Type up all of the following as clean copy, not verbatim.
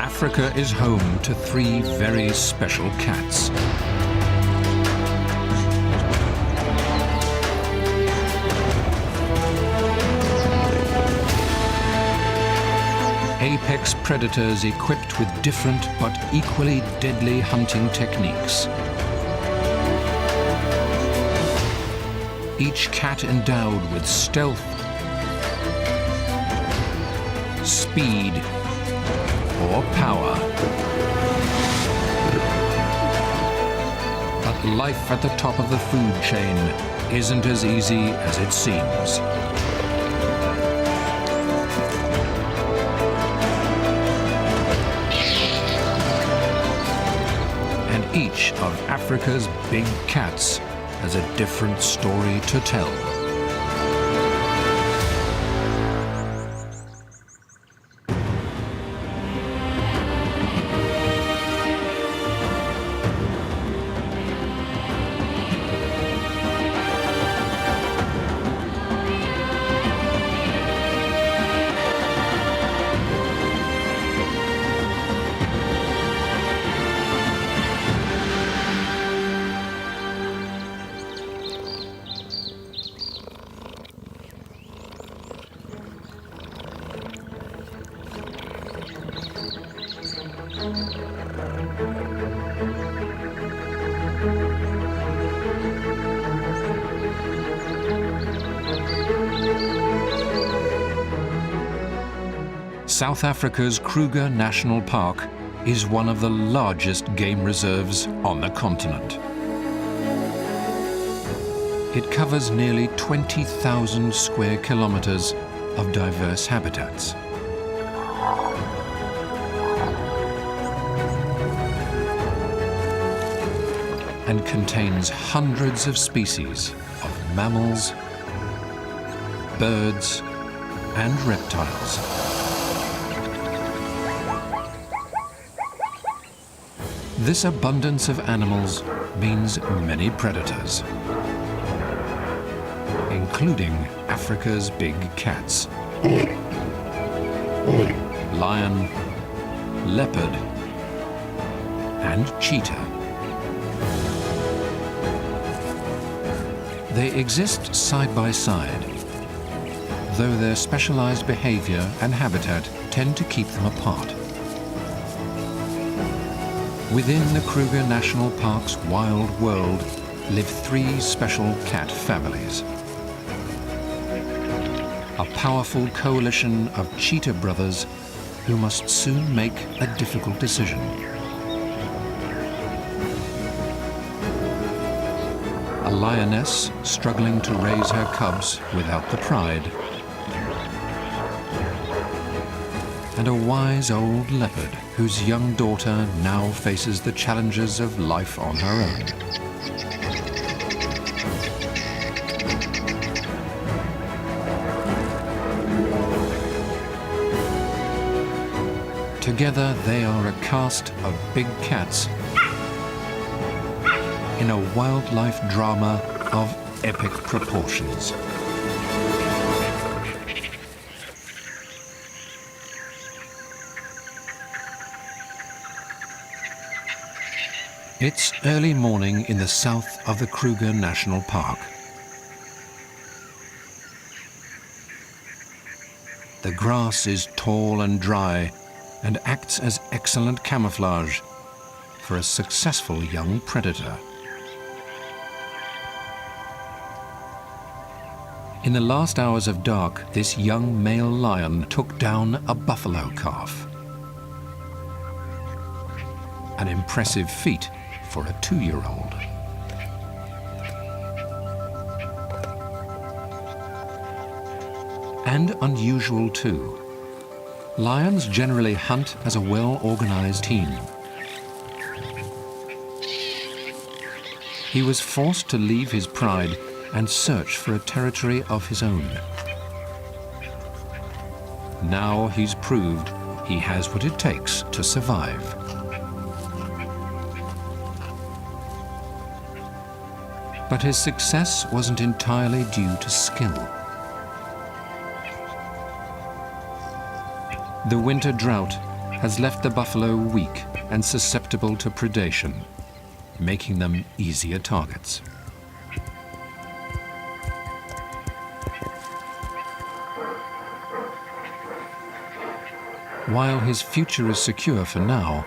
Africa is home to three very special cats. Apex predators equipped with different but equally deadly hunting techniques. Each cat endowed with stealth, speed, or power. But life at the top of the food chain isn't as easy as it seems. And each of Africa's big cats has a different story to tell. South Africa's Kruger National Park is one of the largest game reserves on the continent. It covers nearly 20,000 square kilometers of diverse habitats. And contains hundreds of species of mammals, birds, and reptiles. This abundance of animals means many predators, including Africa's big cats: lion, leopard, and cheetah. They exist side by side, though their specialized behavior and habitat tend to keep them apart. Within the Kruger National Park's wild world live three special cat families. A powerful coalition of cheetah brothers who must soon make a difficult decision. A lioness struggling to raise her cubs without the pride. And a wise old leopard whose young daughter now faces the challenges of life on her own. Together they are a cast of big cats in a wildlife drama of epic proportions. It's early morning in the south of the Kruger National Park. The grass is tall and dry and acts as excellent camouflage for a successful young predator. In the last hours of dark, this young male lion took down a buffalo calf. An impressive feat for a 2-year-old. And unusual too. Lions generally hunt as a well-organized team. He was forced to leave his pride and search for a territory of his own. Now he's proved he has what it takes to survive. But his success wasn't entirely due to skill. The winter drought has left the buffalo weak and susceptible to predation, making them easier targets. While his future is secure for now,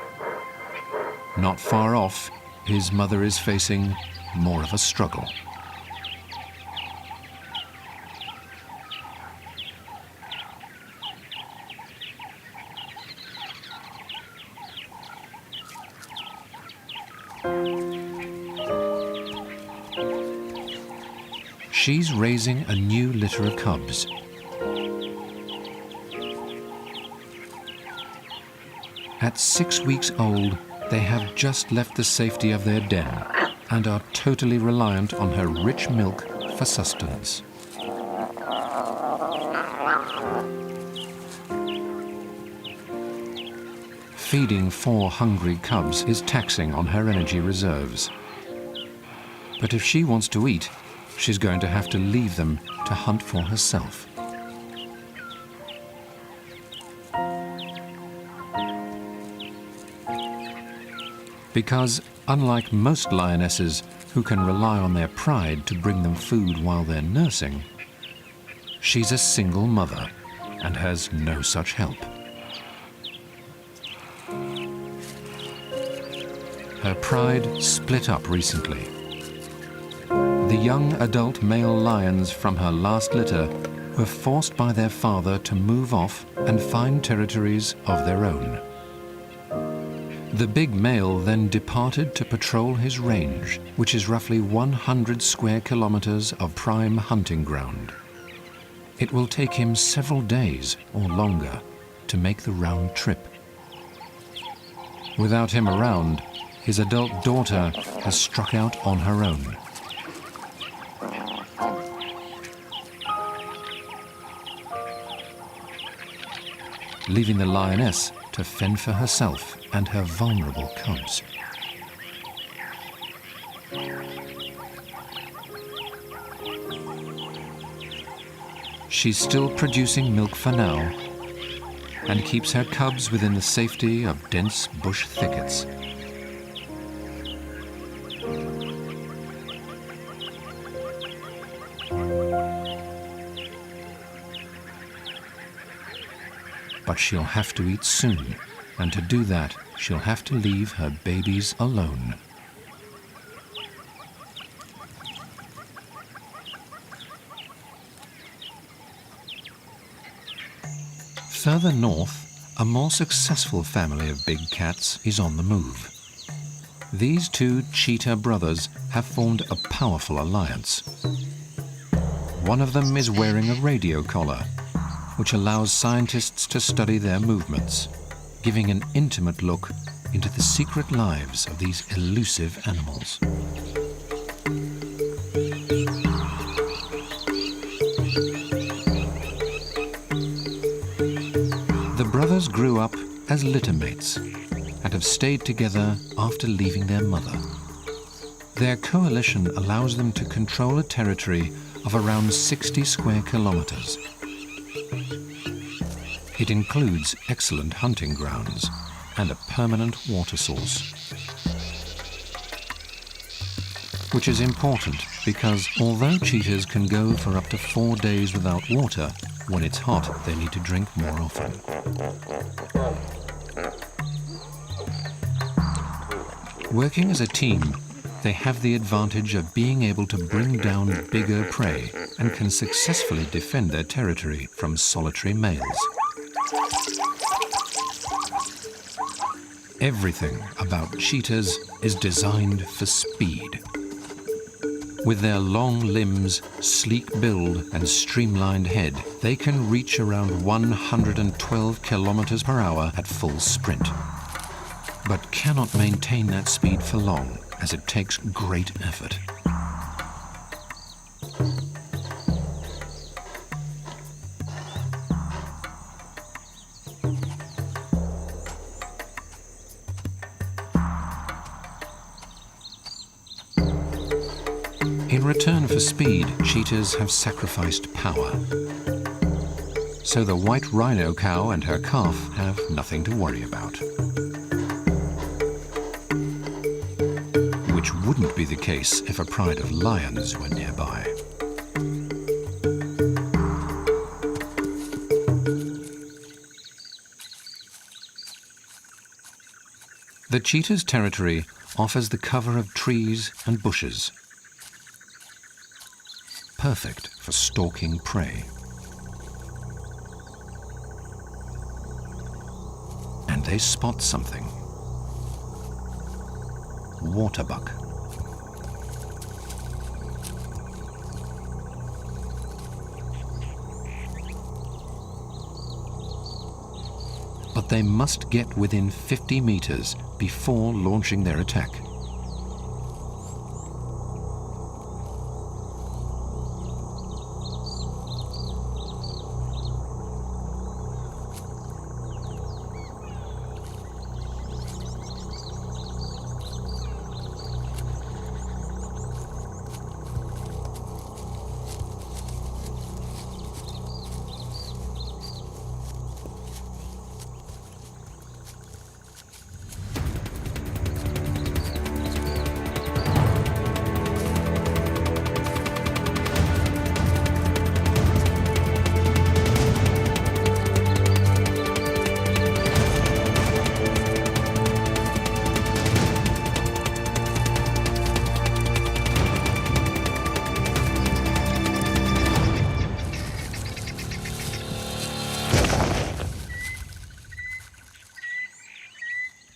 not far off, his mother is facing more of a struggle. She's raising a new litter of cubs. At 6 weeks old, they have just left the safety of their den and are totally reliant on her rich milk for sustenance. Feeding 4 hungry cubs is taxing on her energy reserves. But if she wants to eat, she's going to have to leave them to hunt for herself. Because, unlike most lionesses who can rely on their pride to bring them food while they're nursing, she's a single mother and has no such help. Her pride split up recently. The young adult male lions from her last litter were forced by their father to move off and find territories of their own. The big male then departed to patrol his range, which is roughly 100 square kilometers of prime hunting ground. It will take him several days or longer to make the round trip. Without him around, his adult daughter has struck out on her own. Leaving the lioness to fend for herself and her vulnerable cubs. She's still producing milk for now and keeps her cubs within the safety of dense bush thickets. But she'll have to eat soon, and to do that, she'll have to leave her babies alone. Further north, a more successful family of big cats is on the move. These 2 cheetah brothers have formed a powerful alliance. One of them is wearing a radio collar, which allows scientists to study their movements, giving an intimate look into the secret lives of these elusive animals. The brothers grew up as littermates and have stayed together after leaving their mother. Their coalition allows them to control a territory of around 60 square kilometers. It includes excellent hunting grounds and a permanent water source. Which is important because although cheetahs can go for up to 4 days without water, when it's hot they need to drink more often. Working as a team, they have the advantage of being able to bring down bigger prey and can successfully defend their territory from solitary males. Everything about cheetahs is designed for speed. With their long limbs, sleek build, and streamlined head, they can reach around 112 kilometers per hour at full sprint, but cannot maintain that speed for long, as it takes great effort. In return for speed, cheetahs have sacrificed power. so the white rhino cow and her calf have nothing to worry about. Which wouldn't be the case if a pride of lions were nearby. The cheetah's territory offers the cover of trees and bushes, perfect for stalking prey. And they spot something. Waterbuck. But they must get within 50 meters before launching their attack.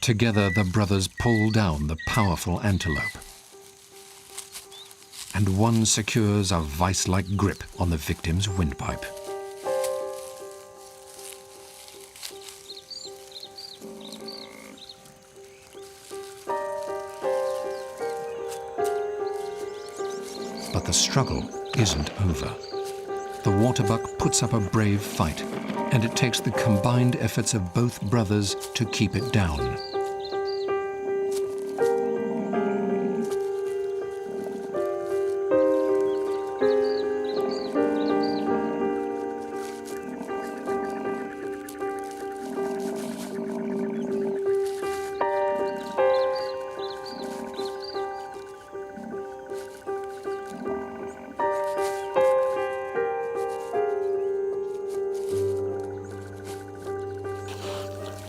Together, the brothers pull down the powerful antelope, and one secures a vice-like grip on the victim's windpipe. But the struggle isn't over. The waterbuck puts up a brave fight, and it takes the combined efforts of both brothers to keep it down.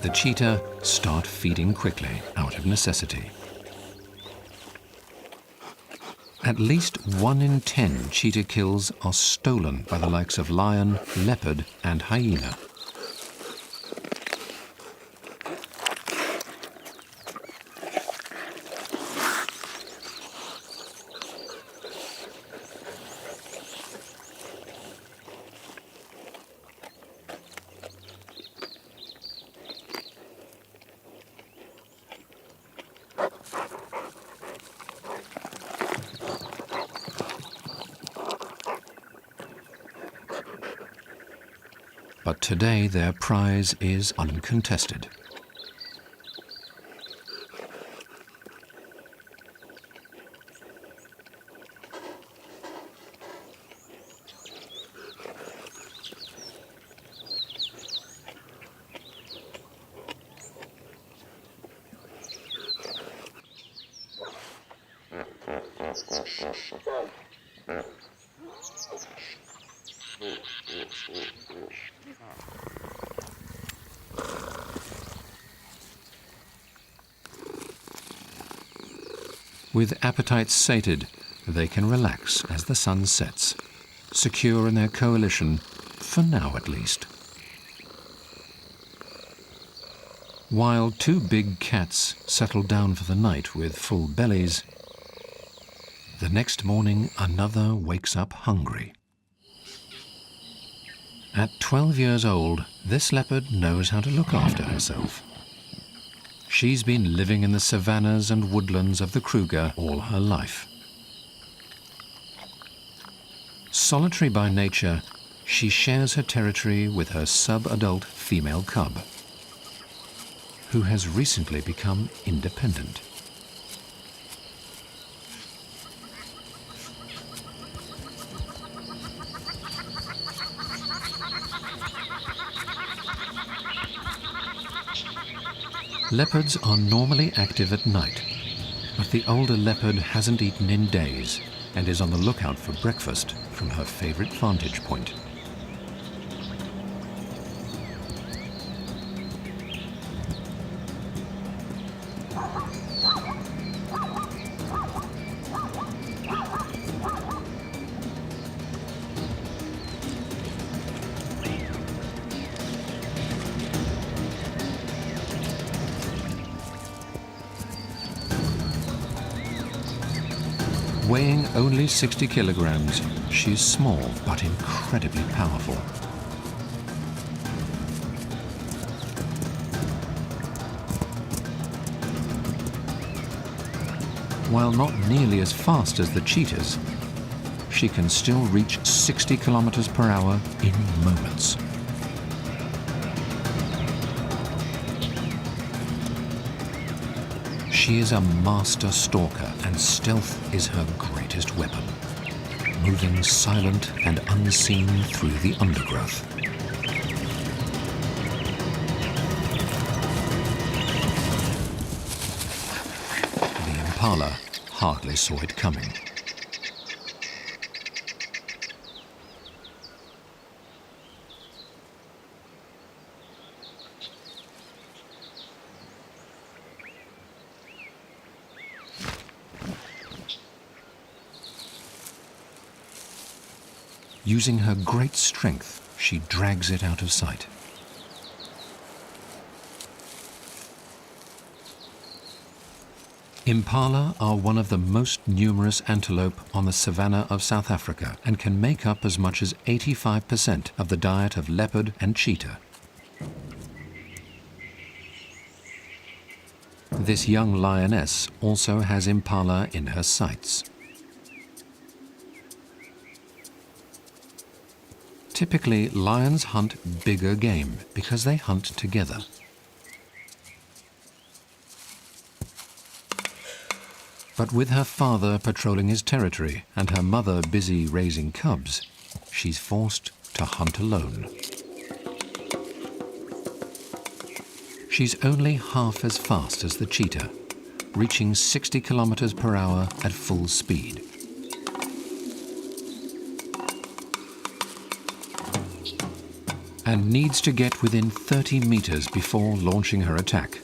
The cheetah start feeding quickly out of necessity. At least 1 in 10 cheetah kills are stolen by the likes of lion, leopard, and hyena. But today their prize is uncontested. With appetites sated, they can relax as the sun sets, secure in their coalition, for now at least. While 2 big cats settle down for the night with full bellies, the next morning another wakes up hungry. At 12 years old, this leopard knows how to look after herself. She's been living in the savannas and woodlands of the Kruger all her life. Solitary by nature, she shares her territory with her sub-adult female cub, who has recently become independent. Leopards are normally active at night, but the older leopard hasn't eaten in days and is on the lookout for breakfast from her favorite vantage point. Weighing only 60 kilograms, she is small but incredibly powerful. While not nearly as fast as the cheetahs, she can still reach 60 kilometers per hour in moments. She is a master stalker, and stealth is her greatest weapon, moving silent and unseen through the undergrowth. The impala hardly saw it coming. Using her great strength, she drags it out of sight. Impala are one of the most numerous antelope on the savanna of South Africa and can make up as much as 85% of the diet of leopard and cheetah. This young lioness also has impala in her sights. Typically, lions hunt bigger game because they hunt together. But with her father patrolling his territory and her mother busy raising cubs, she's forced to hunt alone. She's only half as fast as the cheetah, reaching 60 kilometers per hour at full speed. And needs to get within 30 meters before launching her attack.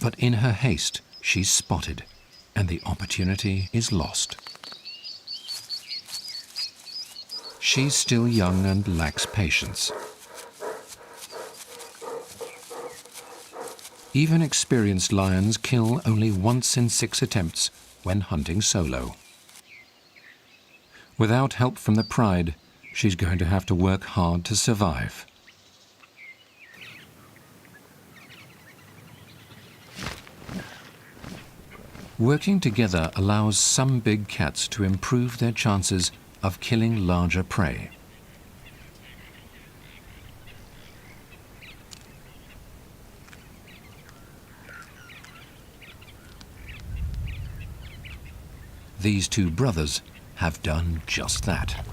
But in her haste, she's spotted, and the opportunity is lost. She's still young and lacks patience. Even experienced lions kill only once in 6 attempts when hunting solo. Without help from the pride, she's going to have to work hard to survive. Working together allows some big cats to improve their chances of killing larger prey. These two brothers have done just that.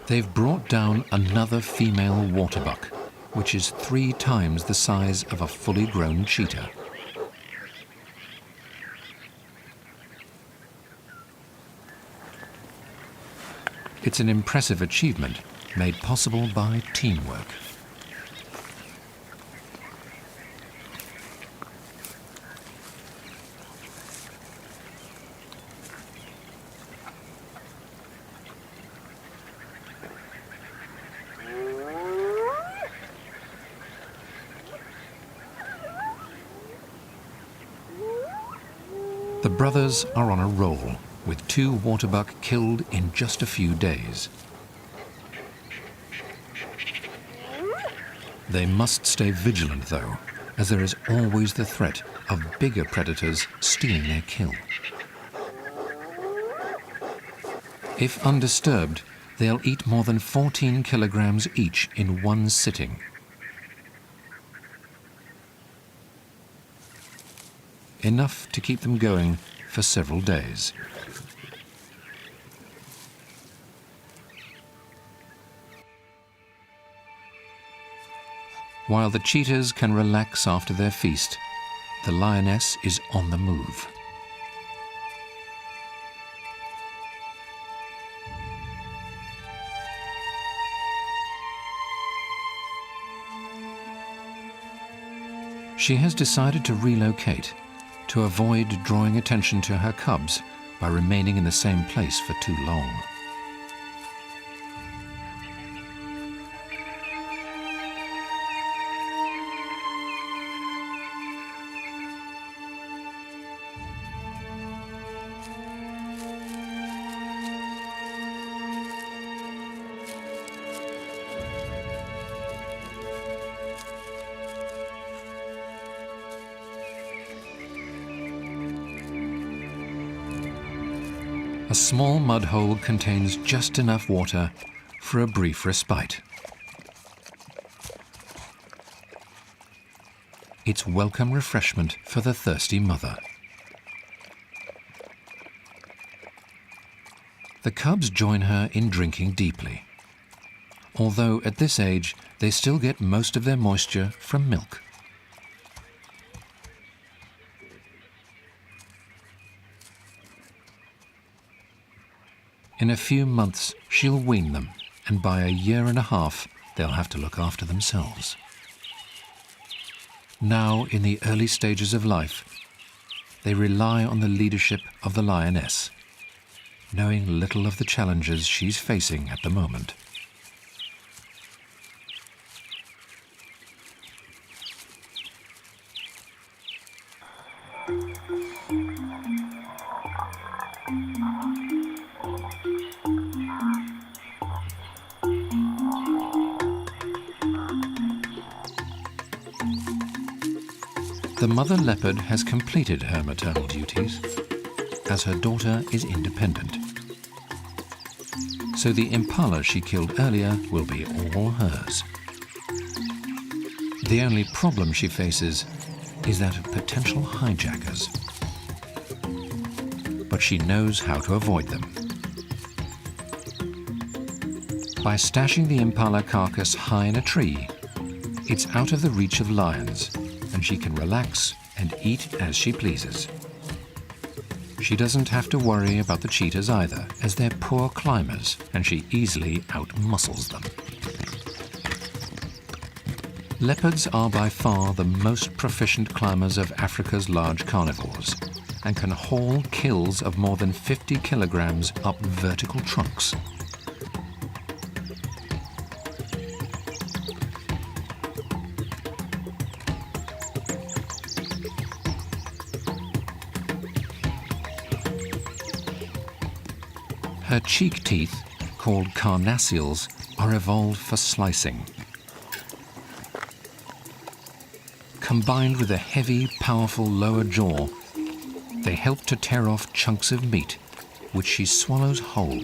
They've brought down another female waterbuck, which is 3 times the size of a fully grown cheetah. It's an impressive achievement made possible by teamwork. The brothers are on a roll, with 2 waterbuck killed in just a few days. They must stay vigilant, though, as there is always the threat of bigger predators stealing their kill. If undisturbed, they'll eat more than 14 kilograms each in one sitting. Enough to keep them going for several days. While the cheetahs can relax after their feast, the lioness is on the move. She has decided to relocate to avoid drawing attention to her cubs by remaining in the same place for too long. A small mud hole contains just enough water for a brief respite. It's welcome refreshment for the thirsty mother. The cubs join her in drinking deeply, although at this age they still get most of their moisture from milk. In a few months, she'll wean them, and by a year and a half, they'll have to look after themselves. Now, in the early stages of life, they rely on the leadership of the lioness, knowing little of the challenges she's facing at the moment. The mother leopard has completed her maternal duties, as her daughter is independent. So the impala she killed earlier will be all hers. The only problem she faces is that of potential hijackers. But she knows how to avoid them. By stashing the impala carcass high in a tree, it's out of the reach of lions, and she can relax and eat as she pleases. She doesn't have to worry about the cheetahs either, as they're poor climbers, and she easily outmuscles them. Leopards are by far the most proficient climbers of Africa's large carnivores, and can haul kills of more than 50 kilograms up vertical trunks. Her cheek teeth, called carnassials, are evolved for slicing. Combined with a heavy, powerful lower jaw, they help to tear off chunks of meat, which she swallows whole.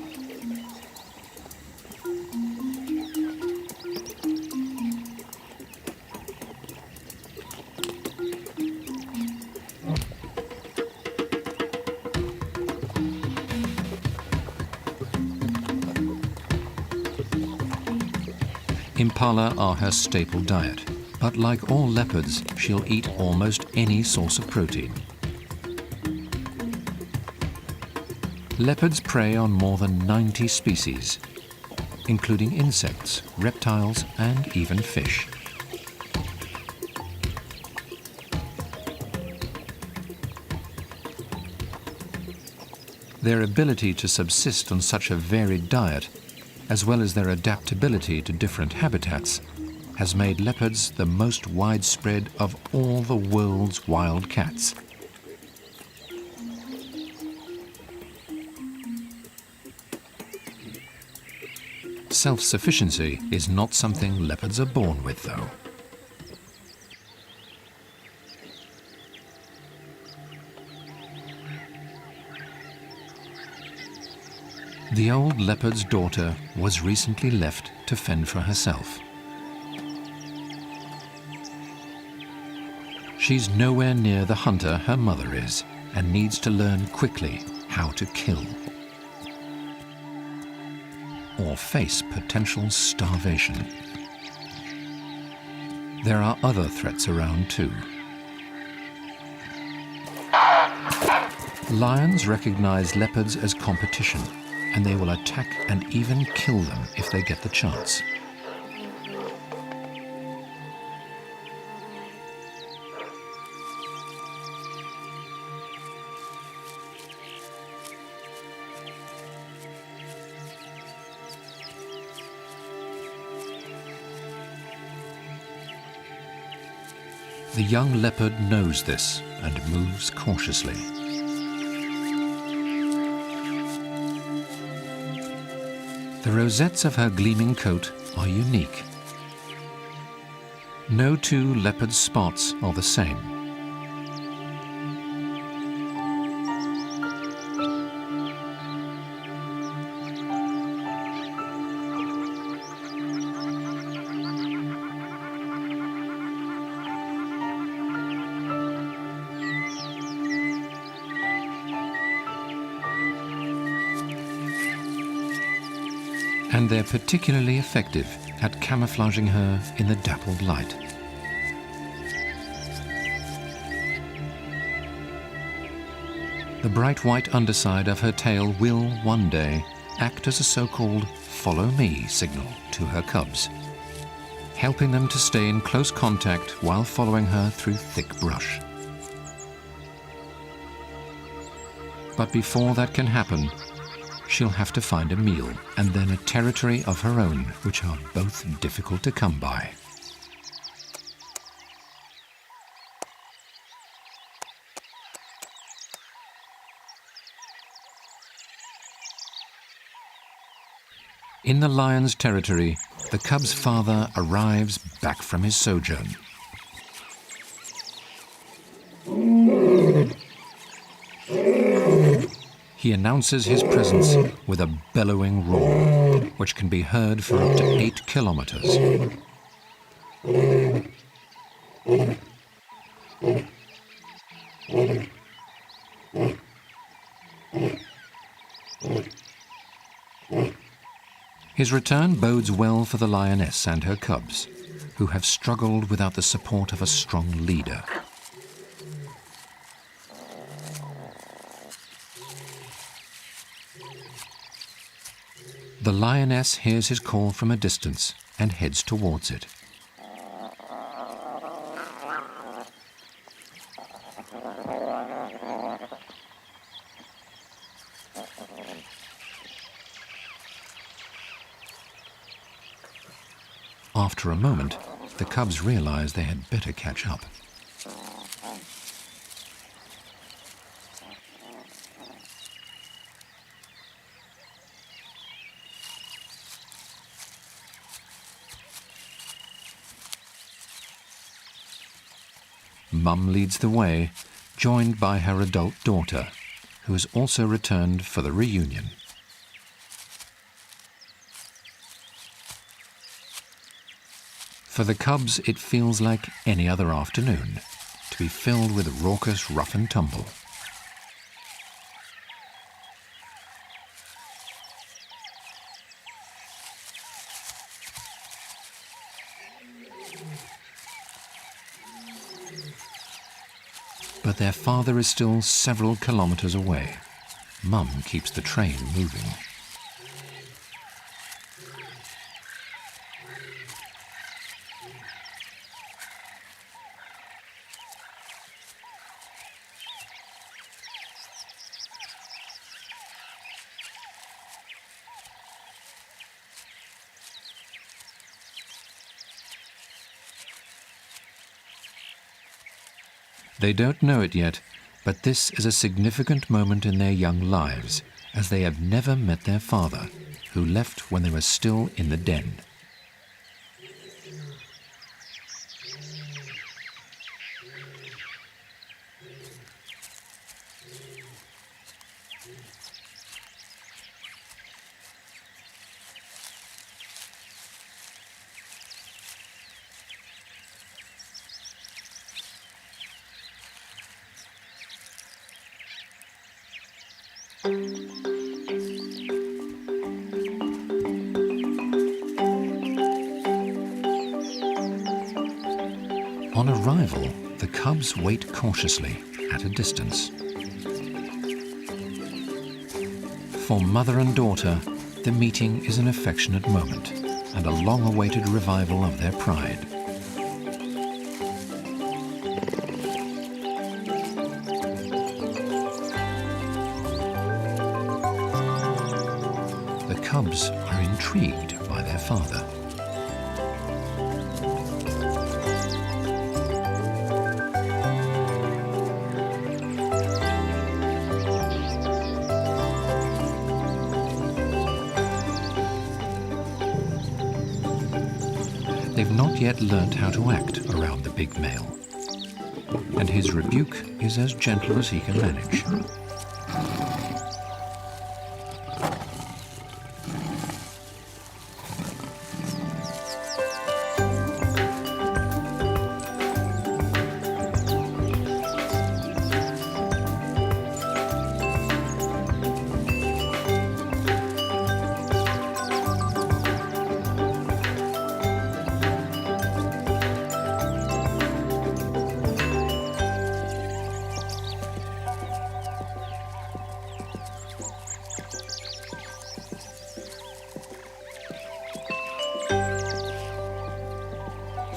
Impala are her staple diet, but like all leopards, she'll eat almost any source of protein. Leopards prey on more than 90 species, including insects, reptiles, and even fish. Their ability to subsist on such a varied diet, as well as their adaptability to different habitats, has made leopards the most widespread of all the world's wild cats. Self-sufficiency is not something leopards are born with, though. The old leopard's daughter was recently left to fend for herself. She's nowhere near the hunter her mother is, and needs to learn quickly how to kill. Or face potential starvation. There are other threats around too. Lions recognize leopards as competition, and they will attack and even kill them if they get the chance. The young leopard knows this and moves cautiously. The rosettes of her gleaming coat are unique. No two leopard spots are the same. And they're particularly effective at camouflaging her in the dappled light. The bright white underside of her tail will, one day, act as a so-called "follow me" signal to her cubs, helping them to stay in close contact while following her through thick brush. But before that can happen, she'll have to find a meal and then a territory of her own, which are both difficult to come by. In the lion's territory, the cub's father arrives back from his sojourn. He announces his presence with a bellowing roar, which can be heard for up to 8 kilometers. His return bodes well for the lioness and her cubs, who have struggled without the support of a strong leader. The lioness hears his call from a distance and heads towards it. After a moment, the cubs realize they had better catch up. Mum leads the way, joined by her adult daughter, who has also returned for the reunion. For the cubs, it feels like any other afternoon, to be filled with raucous rough and tumble. But their father is still several kilometers away. Mum keeps the train moving. They don't know it yet, but this is a significant moment in their young lives, as they have never met their father, who left when they were still in the den. arrival, the cubs wait cautiously at a distance. For mother and daughter, the meeting is an affectionate moment and a long-awaited revival of their pride. The cubs are intrigued by their father. They've not yet learnt how to act around the big male, and his rebuke is as gentle as he can manage.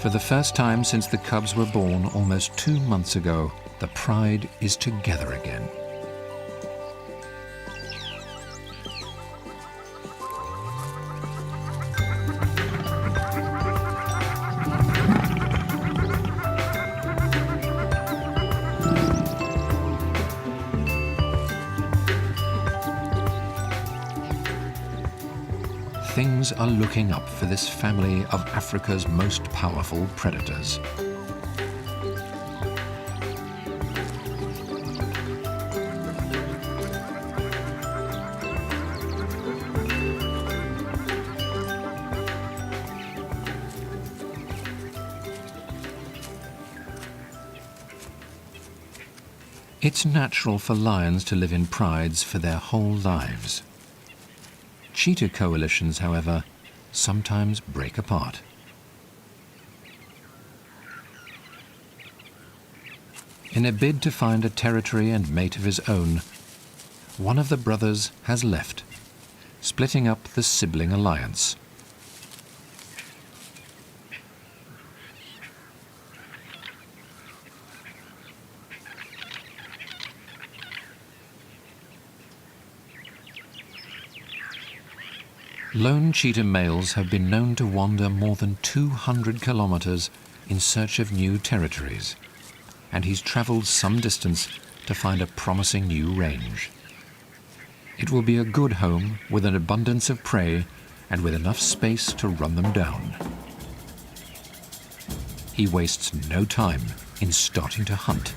For the first time since the cubs were born almost 2 months ago, the pride is together again. Things are looking up for this family of Africa's most powerful predators. It's natural for lions to live in prides for their whole lives. Cheetah coalitions, however, sometimes break apart. In a bid to find a territory and mate of his own, one of the brothers has left, splitting up the sibling alliance. Lone cheetah males have been known to wander more than 200 kilometers in search of new territories, and he's traveled some distance to find a promising new range. It will be a good home with an abundance of prey and with enough space to run them down. He wastes no time in starting to hunt.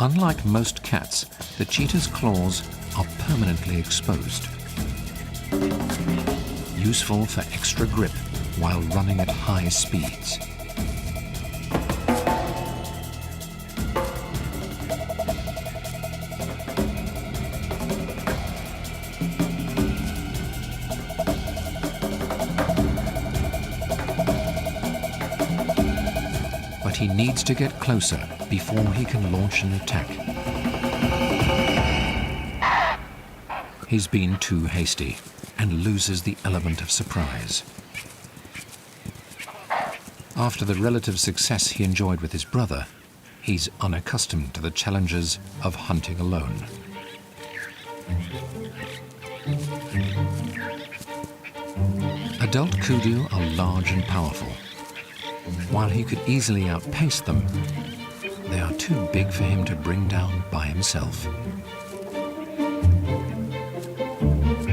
Unlike most cats, the cheetah's claws are permanently exposed, useful for extra grip while running at high speeds. But he needs to get closer before he can launch an attack. He's been too hasty and loses the element of surprise. After the relative success he enjoyed with his brother, he's unaccustomed to the challenges of hunting alone. Adult kudu are large and powerful. While he could easily outpace them, they are too big for him to bring down by himself.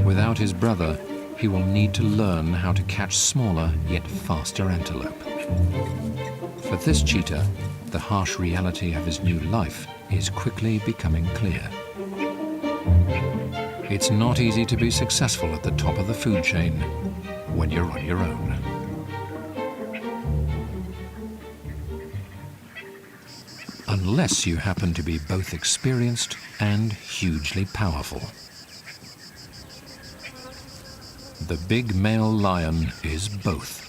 Without his brother, he will need to learn how to catch smaller yet faster antelope. For this cheetah, the harsh reality of his new life is quickly becoming clear. It's not easy to be successful at the top of the food chain when you're on your own. unless you happen to be both experienced and hugely powerful. The big male lion is both.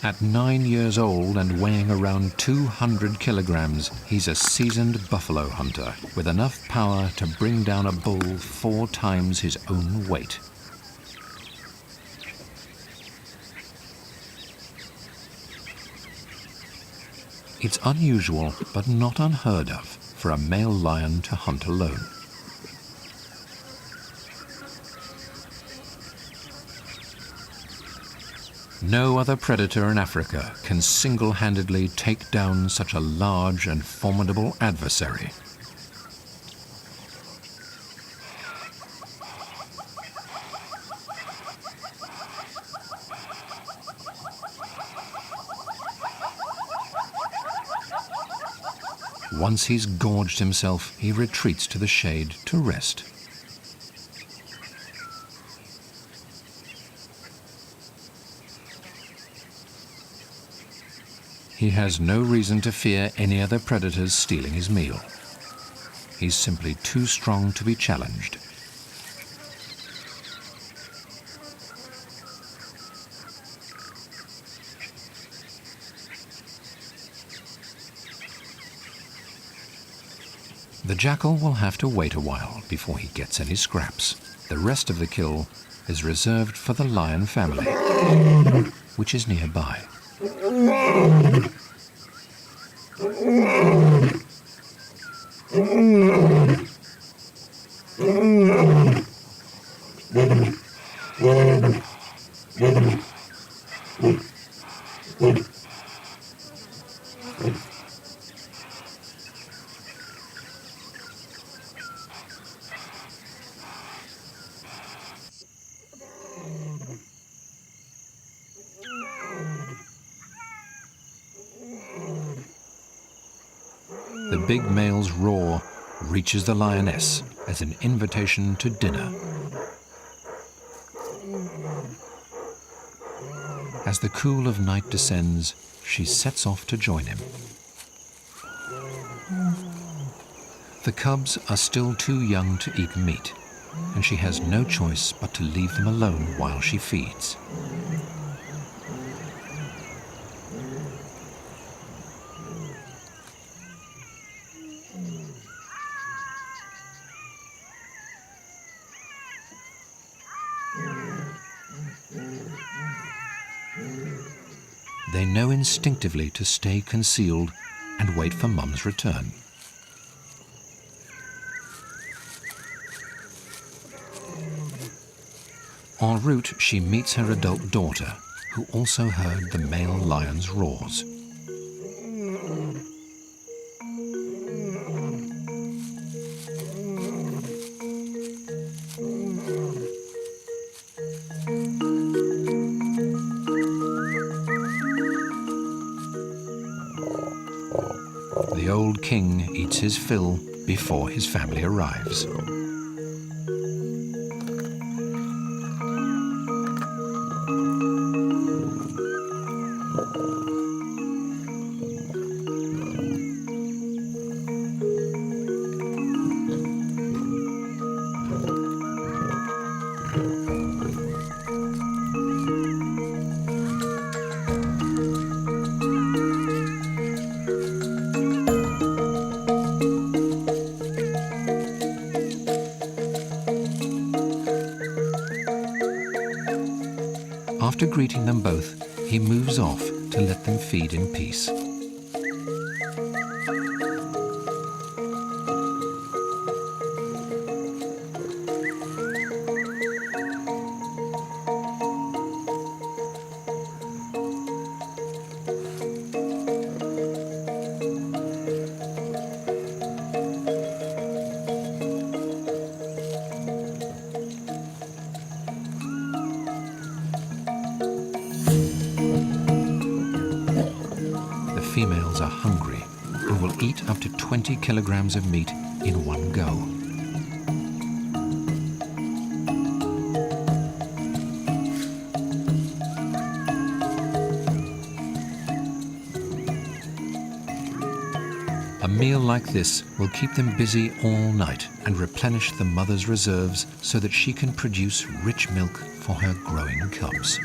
At 9 years old and weighing around 200 kilograms, he's a seasoned buffalo hunter with enough power to bring down a bull 4 times his own weight. It's unusual, but not unheard of, for a male lion to hunt alone. No other predator in Africa can single-handedly take down such a large and formidable adversary. Once he's gorged himself, he retreats to the shade to rest. He has no reason to fear any other predators stealing his meal. He's simply too strong to be challenged. The jackal will have to wait a while before he gets any scraps. The rest of the kill is reserved for the lion family, which is nearby. The big male's roar reaches the lioness as an invitation to dinner. As the cool of night descends, she sets off to join him. The cubs are still too young to eat meat, and she has no choice but to leave them alone while she feeds. They know instinctively to stay concealed and wait for Mum's return. En route, she meets her adult daughter, who also heard the male lion's roars. The old king eats his fill before his family arrives. After greeting them both, he moves off to let them feed in peace. Females are hungry and will eat up to 20 kilograms of meat in one go. meal like this will keep them busy all night and replenish the mother's reserves so that she can produce rich milk for her growing cubs.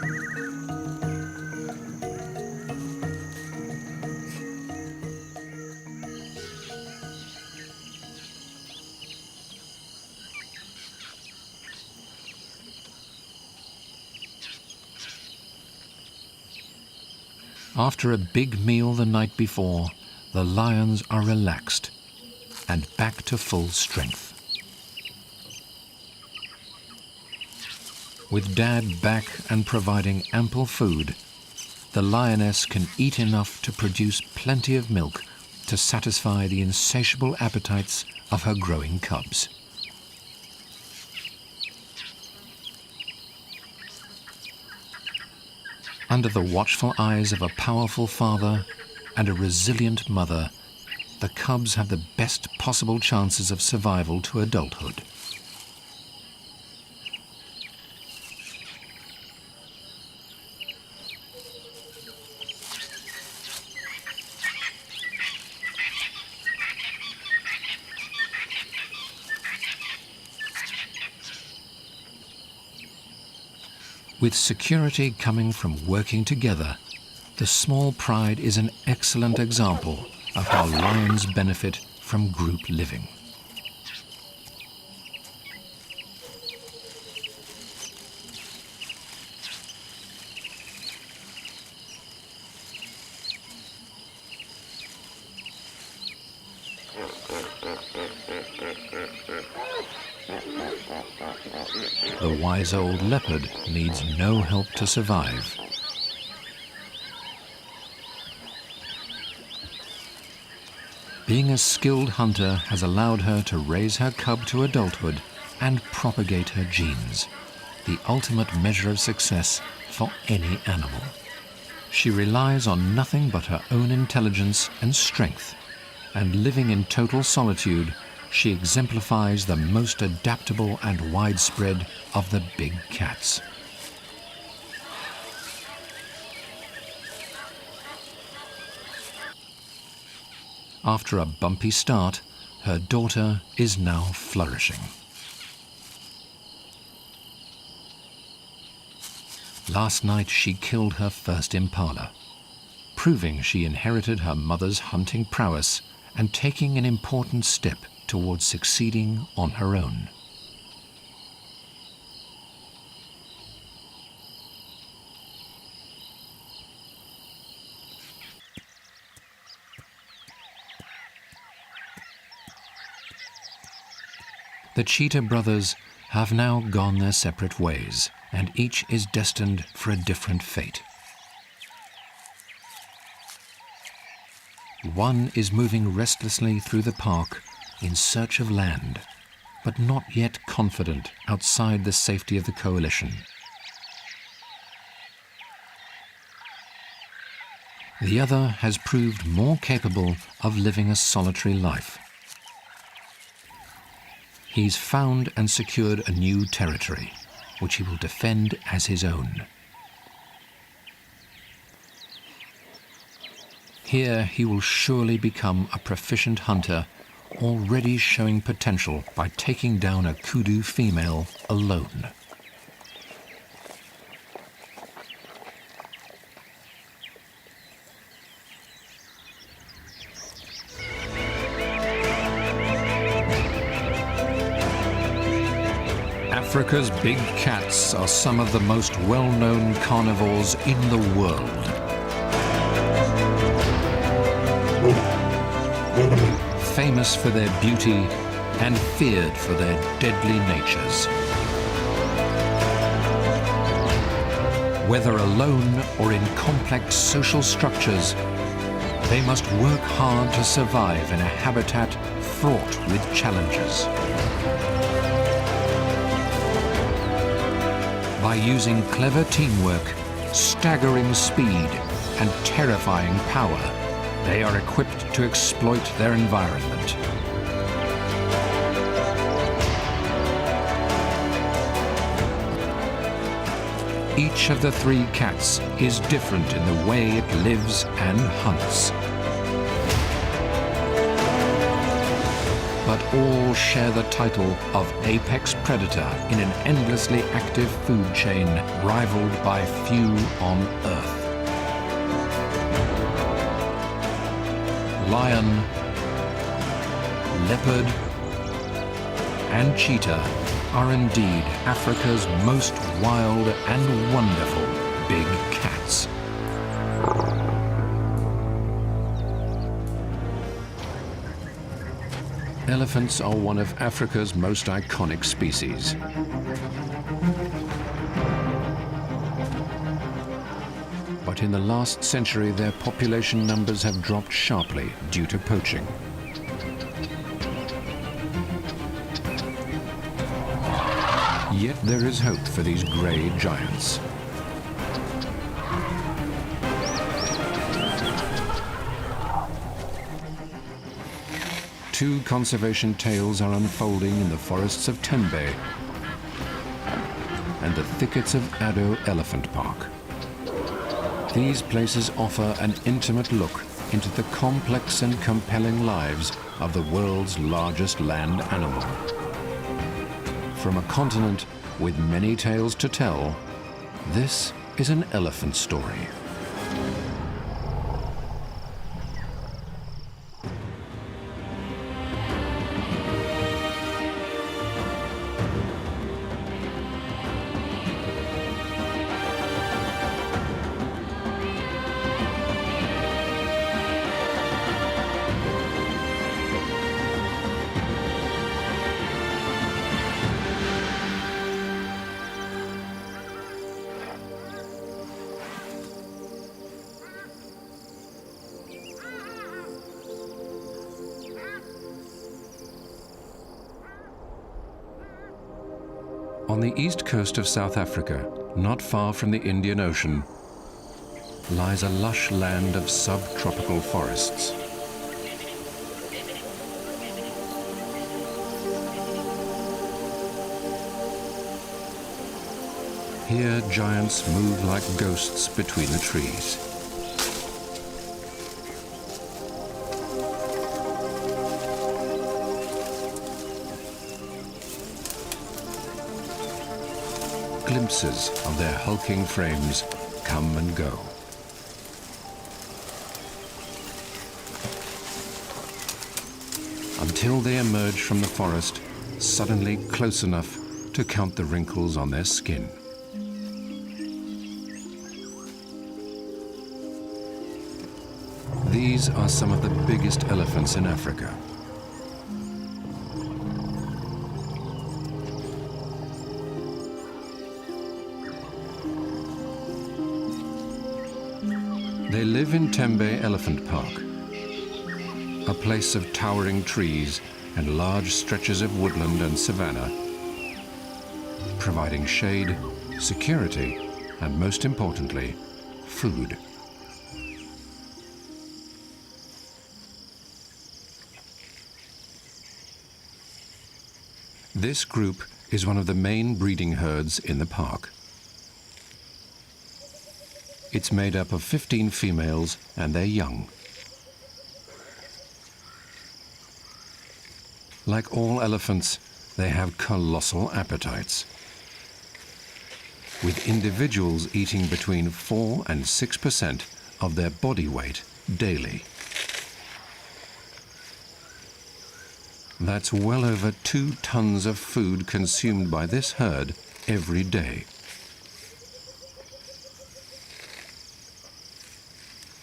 After a big meal the night before, the lions are relaxed and back to full strength. With Dad back and providing ample food, the lioness can eat enough to produce plenty of milk to satisfy the insatiable appetites of her growing cubs. Under the watchful eyes of a powerful father and a resilient mother, the cubs have the best possible chances of survival to adulthood. With security coming from working together, the small pride is an excellent example of how lions benefit from group living. The wise old leopard needs no help to survive. Being a skilled hunter has allowed her to raise her cub to adulthood and propagate her genes, the ultimate measure of success for any animal. She relies on nothing but her own intelligence and strength, and living in total solitude, she exemplifies the most adaptable and widespread of the big cats. After a bumpy start, her daughter is now flourishing. Last night she killed her first impala, proving she inherited her mother's hunting prowess and taking an important step towards succeeding on her own. The cheetah brothers have now gone their separate ways, and each is destined for a different fate. One is moving restlessly through the park in search of land, but not yet confident outside the safety of the coalition. The other has proved more capable of living a solitary life. He's found and secured a new territory, which he will defend as his own. Here he will surely become a proficient hunter, already showing potential by taking down a kudu female alone. Africa's big cats are some of the most well-known carnivores in the world. Famous for their beauty and feared for their deadly natures. Whether alone or in complex social structures, they must work hard to survive in a habitat fraught with challenges. By using clever teamwork, staggering speed, and terrifying power, they are equipped to exploit their environment. Each of the three cats is different in the way it lives and hunts. but all share the title of apex predator in an endlessly active food chain rivaled by few on Earth. Lion, leopard, and cheetah are indeed Africa's most wild and wonderful big cats. Elephants are one of Africa's most iconic species. But in the last century, their population numbers have dropped sharply due to poaching. Yet there is hope for these grey giants. Two conservation tales are unfolding in the forests of Tembe and the thickets of Addo Elephant Park. These places offer an intimate look into the complex and compelling lives of the world's largest land animal. From a continent with many tales to tell, this is an elephant story. On the east coast of South Africa, not far from the Indian Ocean, lies a lush land of subtropical forests. Here, giants move like ghosts between the trees. Glimpses of their hulking frames come and go. Until they emerge from the forest, suddenly close enough to count the wrinkles on their skin. These are some of the biggest elephants in Africa. They live in Tembe Elephant Park, a place of towering trees and large stretches of woodland and savanna, providing shade, security, and most importantly, food. This group is one of the main breeding herds in the park. It's made up of 15 females and their young. Like all elephants, they have colossal appetites, with individuals eating between 4 and 6% of their body weight daily. That's well over 2 tons of food consumed by this herd every day.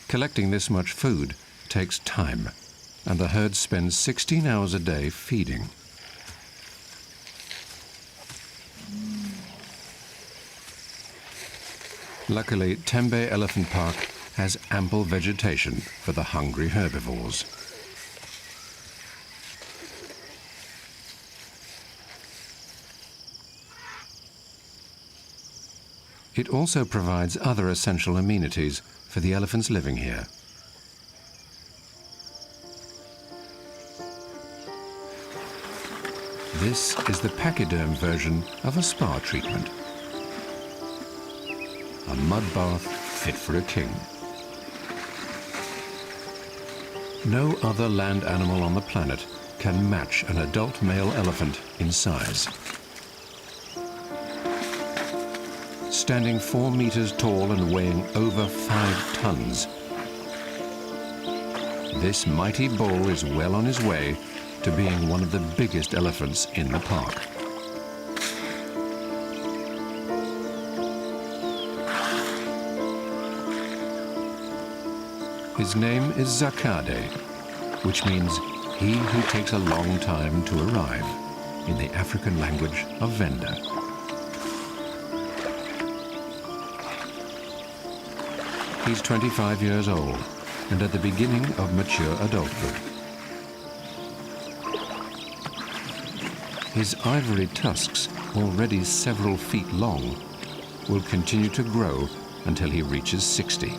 Collecting this much food takes time, and the herd spends 16 hours a day feeding. Luckily, Tembe Elephant Park has ample vegetation for the hungry herbivores. It also provides other essential amenities for the elephants living here. This is the pachyderm version of a spa treatment. A mud bath fit for a king. No other land animal on the planet can match an adult male elephant in size. Standing 4 meters tall and weighing over 5 tons, this mighty bull is well on his way to being one of the biggest elephants in the park. His name is Zakade, which means he who takes a long time to arrive, in the African language of Venda. He's 25 years old and at the beginning of mature adulthood. His ivory tusks, already several feet long, will continue to grow until he reaches 60.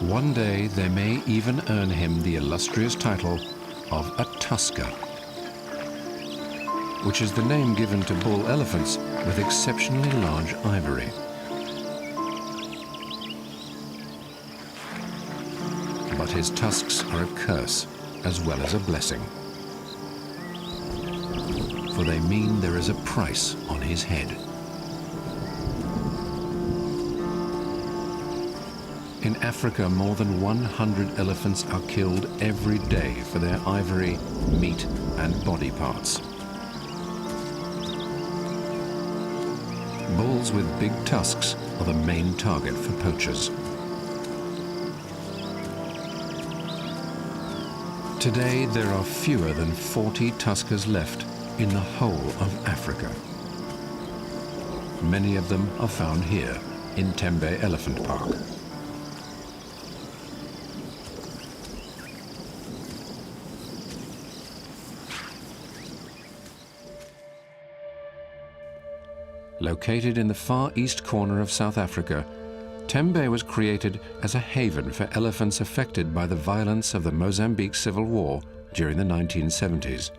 One day they may even earn him the illustrious title of a tusker, which is the name given to bull elephants with exceptionally large ivory. But his tusks are a curse as well as a blessing, for they mean there is a price on his head. In Africa, more than 100 elephants are killed every day for their ivory, meat, and body parts. Bulls with big tusks are the main target for poachers. Today, there are fewer than 40 tuskers left in the whole of Africa. Many of them are found here in Tembe Elephant Park. Located in the far east corner of South Africa, Tembe was created as a haven for elephants affected by the violence of the Mozambique Civil War during the 1970s.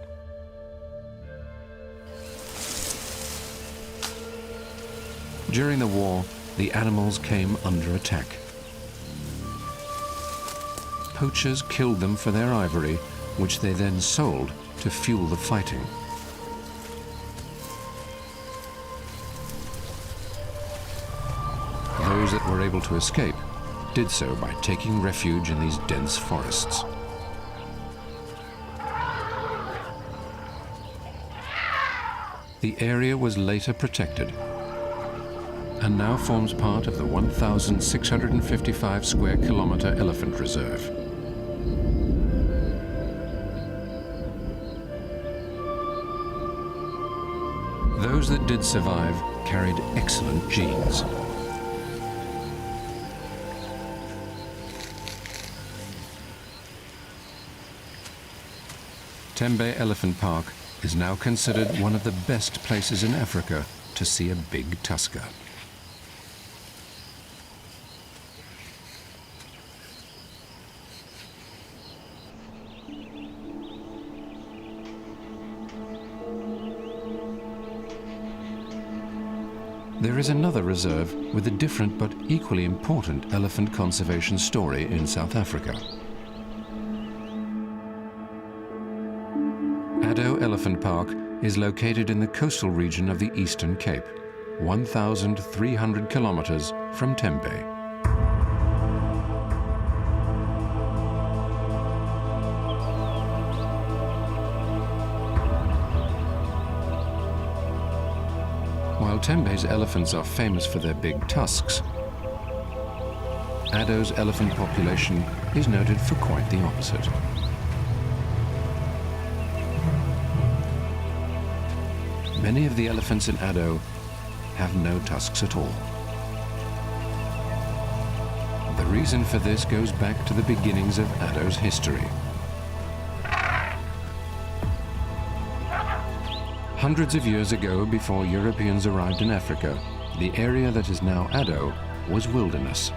During the war, the animals came under attack. Poachers killed them for their ivory, which they then sold to fuel the fighting. Those that were able to escape did so by taking refuge in these dense forests. The area was later protected and now forms part of the 1,655 square kilometer elephant reserve. Those that did survive carried excellent genes. Tembe Elephant Park is now considered one of the best places in Africa to see a big tusker. There is another reserve with a different but equally important elephant conservation story in South Africa. Addo Elephant Park is located in the coastal region of the Eastern Cape, 1,300 kilometers from Tembe. While Tembe's elephants are famous for their big tusks, Addo's elephant population is noted for quite the opposite. Many of the elephants in Addo have no tusks at all. The reason for this goes back to the beginnings of Addo's history. Hundreds of years ago, before Europeans arrived in Africa, the area that is now Addo was wilderness,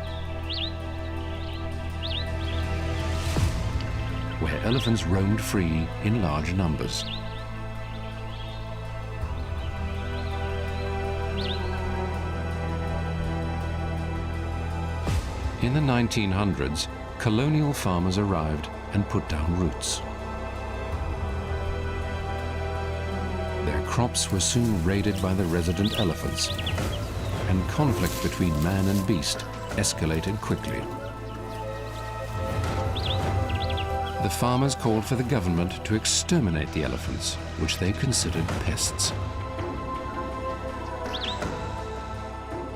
where elephants roamed free in large numbers. In the 1900s, colonial farmers arrived and put down roots. Their crops were soon raided by the resident elephants, and conflict between man and beast escalated quickly. The farmers called for the government to exterminate the elephants, which they considered pests.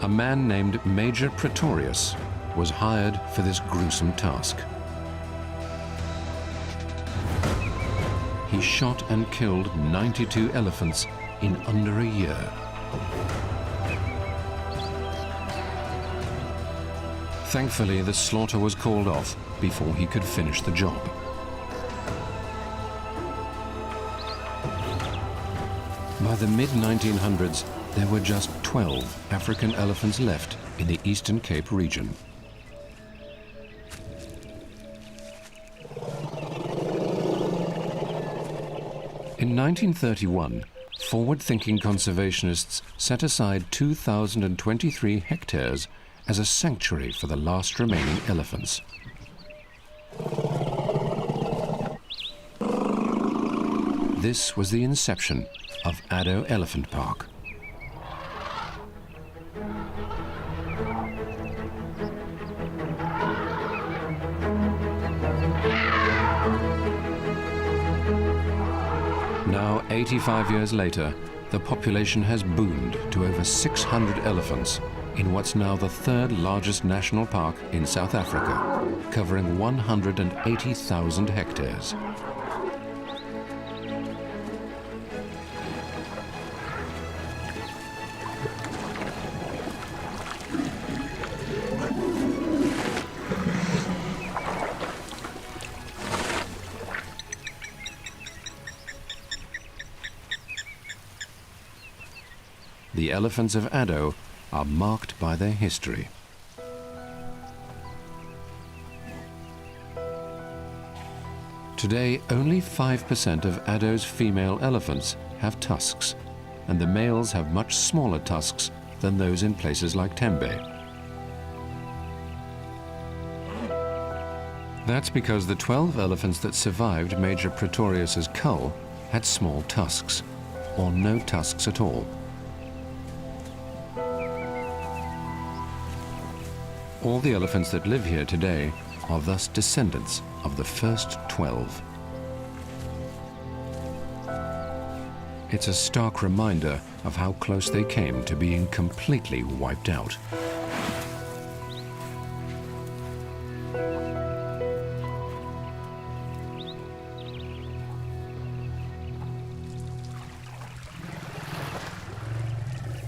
A man named Major Pretorius was hired for this gruesome task. He shot and killed 92 elephants in under a year. Thankfully, the slaughter was called off before he could finish the job. By the mid-1900s, there were just 12 African elephants left in the Eastern Cape region. In 1931, forward-thinking conservationists set aside 2,023 hectares as a sanctuary for the last remaining elephants. This was the inception of Addo Elephant Park. Now, 85 years later, the population has boomed to over 600 elephants in what's now the third largest national park in South Africa, covering 180,000 hectares. The elephants of Addo are marked by their history. Today, only 5% of Addo's female elephants have tusks, and the males have much smaller tusks than those in places like Tembe. That's because the 12 elephants that survived Major Pretorius's cull had small tusks, or no tusks at all. All the elephants that live here today are thus descendants of the first 12. It's a stark reminder of how close they came to being completely wiped out.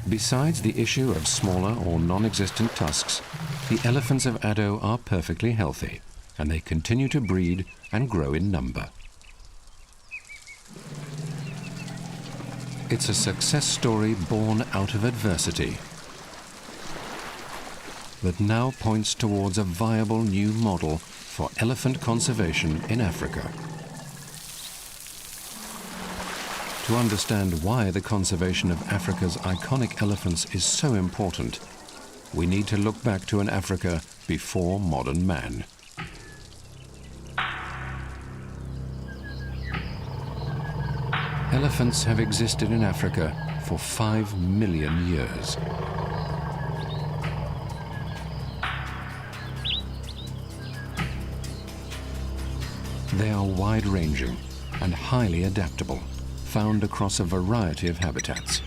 Besides the issue of smaller or non-existent tusks, the elephants of Addo are perfectly healthy, and they continue to breed and grow in number. It's a success story born out of adversity that now points towards a viable new model for elephant conservation in Africa. To understand why the conservation of Africa's iconic elephants is so important, we need to look back to an Africa before modern man. Elephants have existed in Africa for 5 million years. They are wide-ranging and highly adaptable, found across a variety of habitats.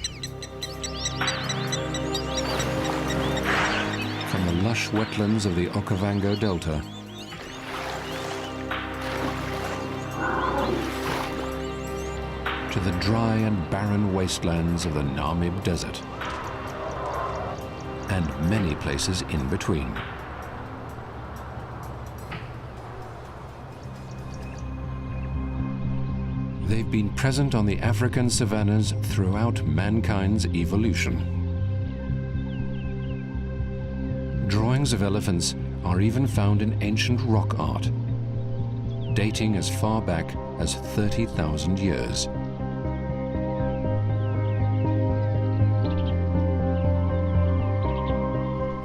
From the lush wetlands of the Okavango Delta to the dry and barren wastelands of the Namib Desert, and many places in between. They've been present on the African savannas throughout mankind's evolution. Drawings of elephants are even found in ancient rock art, dating as far back as 30,000 years.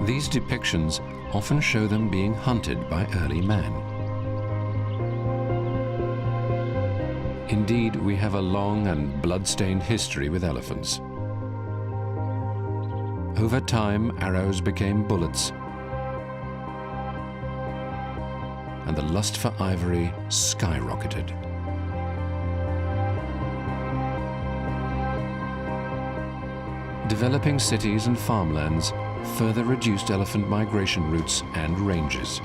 These depictions often show them being hunted by early man. Indeed, we have a long and blood-stained history with elephants. Over time, arrows became bullets, and the lust for ivory skyrocketed. Developing cities and farmlands further reduced elephant migration routes and ranges.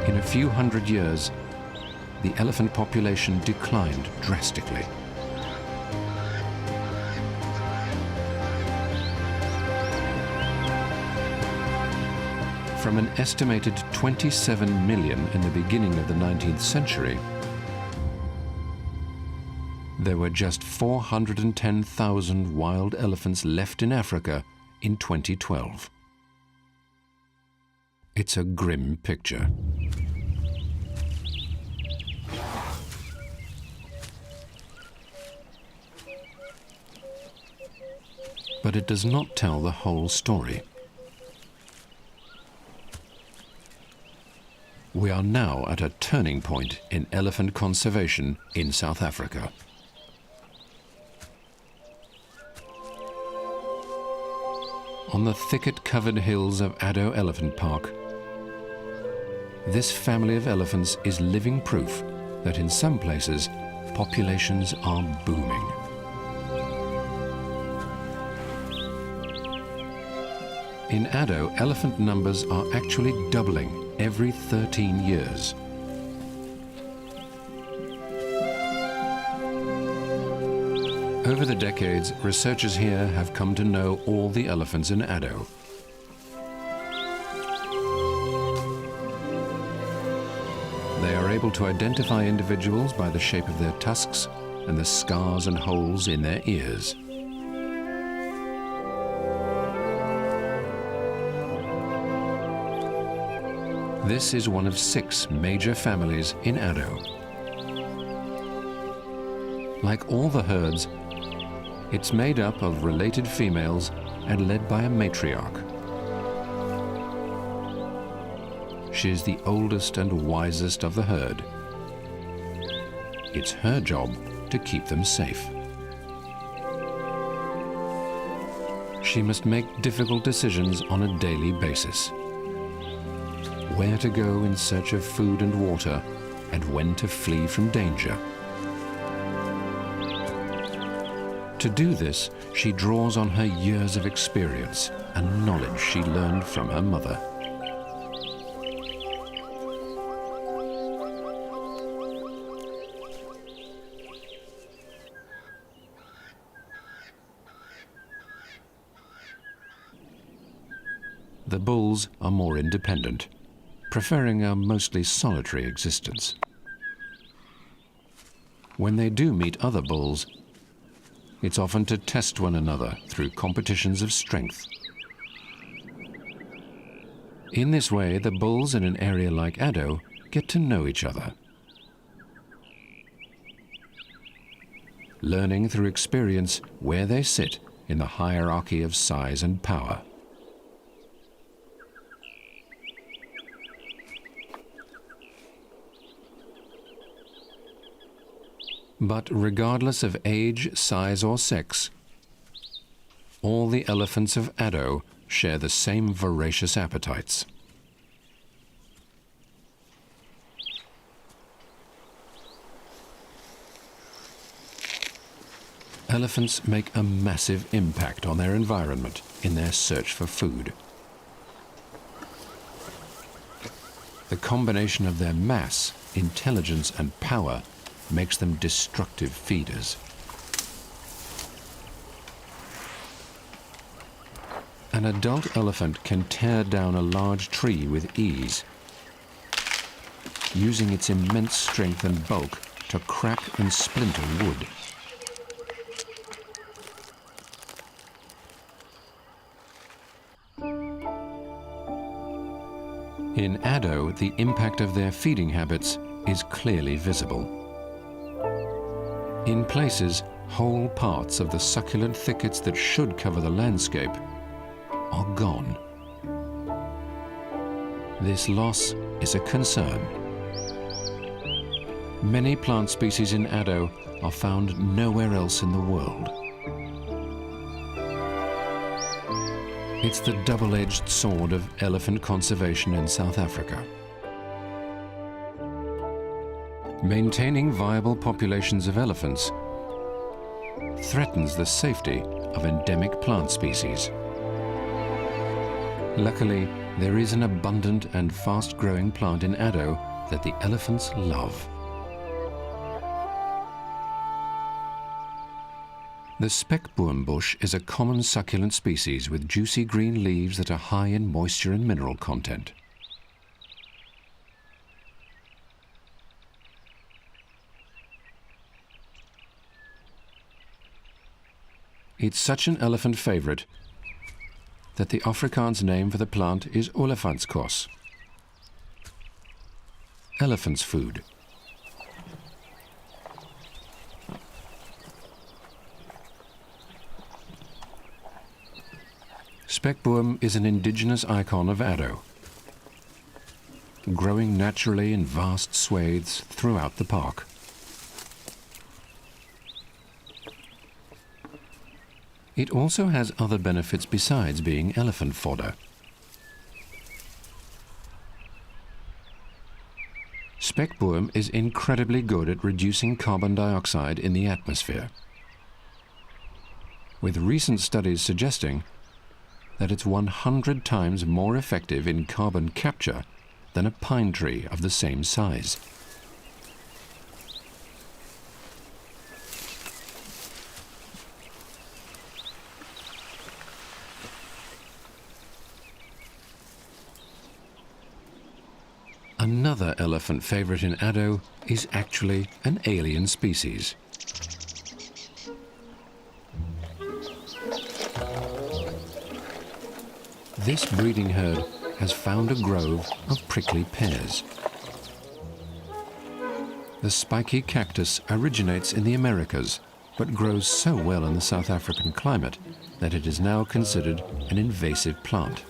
In a few hundred years, the elephant population declined drastically. From an estimated 27 million in the beginning of the 19th century, there were just 410,000 wild elephants left in Africa in 2012. It's a grim picture. But it does not tell the whole story. We are now at a turning point in elephant conservation in South Africa. On the thicket-covered hills of Addo Elephant Park, this family of elephants is living proof that in some places, populations are booming. In Addo, elephant numbers are actually doubling every 13 years. Over the decades, researchers here have come to know all the elephants in Addo. They are able to identify individuals by the shape of their tusks and the scars and holes in their ears. This is one of 6 major families in Addo. Like all the herds, it's made up of related females and led by a matriarch. She is the oldest and wisest of the herd. It's her job to keep them safe. She must make difficult decisions on a daily basis. Where to go in search of food and water, and when to flee from danger. To do this, she draws on her years of experience and knowledge she learned from her mother. The bulls are more independent, preferring a mostly solitary existence. When they do meet other bulls, it's often to test one another through competitions of strength. In this way, the bulls in an area like Addo get to know each other, learning through experience where they sit in the hierarchy of size and power. But regardless of age, size, or sex, all the elephants of Addo share the same voracious appetites. Elephants make a massive impact on their environment in their search for food. The combination of their mass, intelligence, and power makes them destructive feeders. An adult elephant can tear down a large tree with ease, using its immense strength and bulk to crack and splinter wood. In Addo, the impact of their feeding habits is clearly visible. In places, whole parts of the succulent thickets that should cover the landscape are gone. This loss is a concern. Many plant species in Addo are found nowhere else in the world. It's the double-edged sword of elephant conservation in South Africa. Maintaining viable populations of elephants threatens the safety of endemic plant species. Luckily, there is an abundant and fast-growing plant in Addo that the elephants love. The speckboom bush is a common succulent species with juicy green leaves that are high in moisture and mineral content. It's such an elephant favorite that the Afrikaans name for the plant is olifantskos, elephant's food. Speckboom is an indigenous icon of Addo, growing naturally in vast swathes throughout the park. It also has other benefits besides being elephant fodder. Speckboom is incredibly good at reducing carbon dioxide in the atmosphere, with recent studies suggesting that it's 100 times more effective in carbon capture than a pine tree of the same size. Another elephant favorite in Addo is actually an alien species. This breeding herd has found a grove of prickly pears. The spiky cactus originates in the Americas, but grows so well in the South African climate that it is now considered an invasive plant.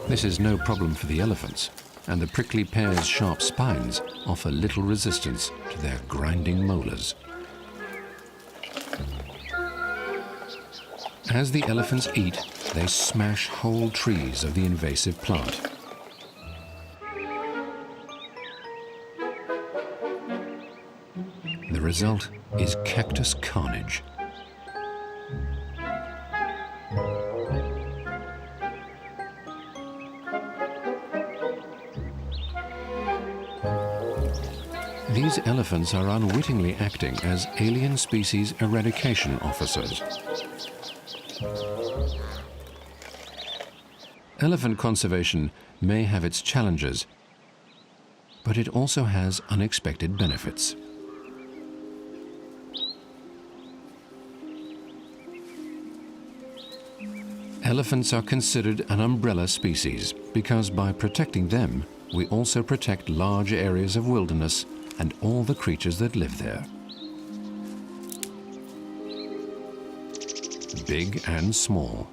This is no problem for the elephants, and the prickly pear's sharp spines offer little resistance to their grinding molars. As the elephants eat, they smash whole trees of the invasive plant. The result is cactus carnage. These elephants are unwittingly acting as alien species eradication officers. Elephant conservation may have its challenges, but it also has unexpected benefits. Elephants are considered an umbrella species because by protecting them, we also protect large areas of wilderness and all the creatures that live there. Big and small.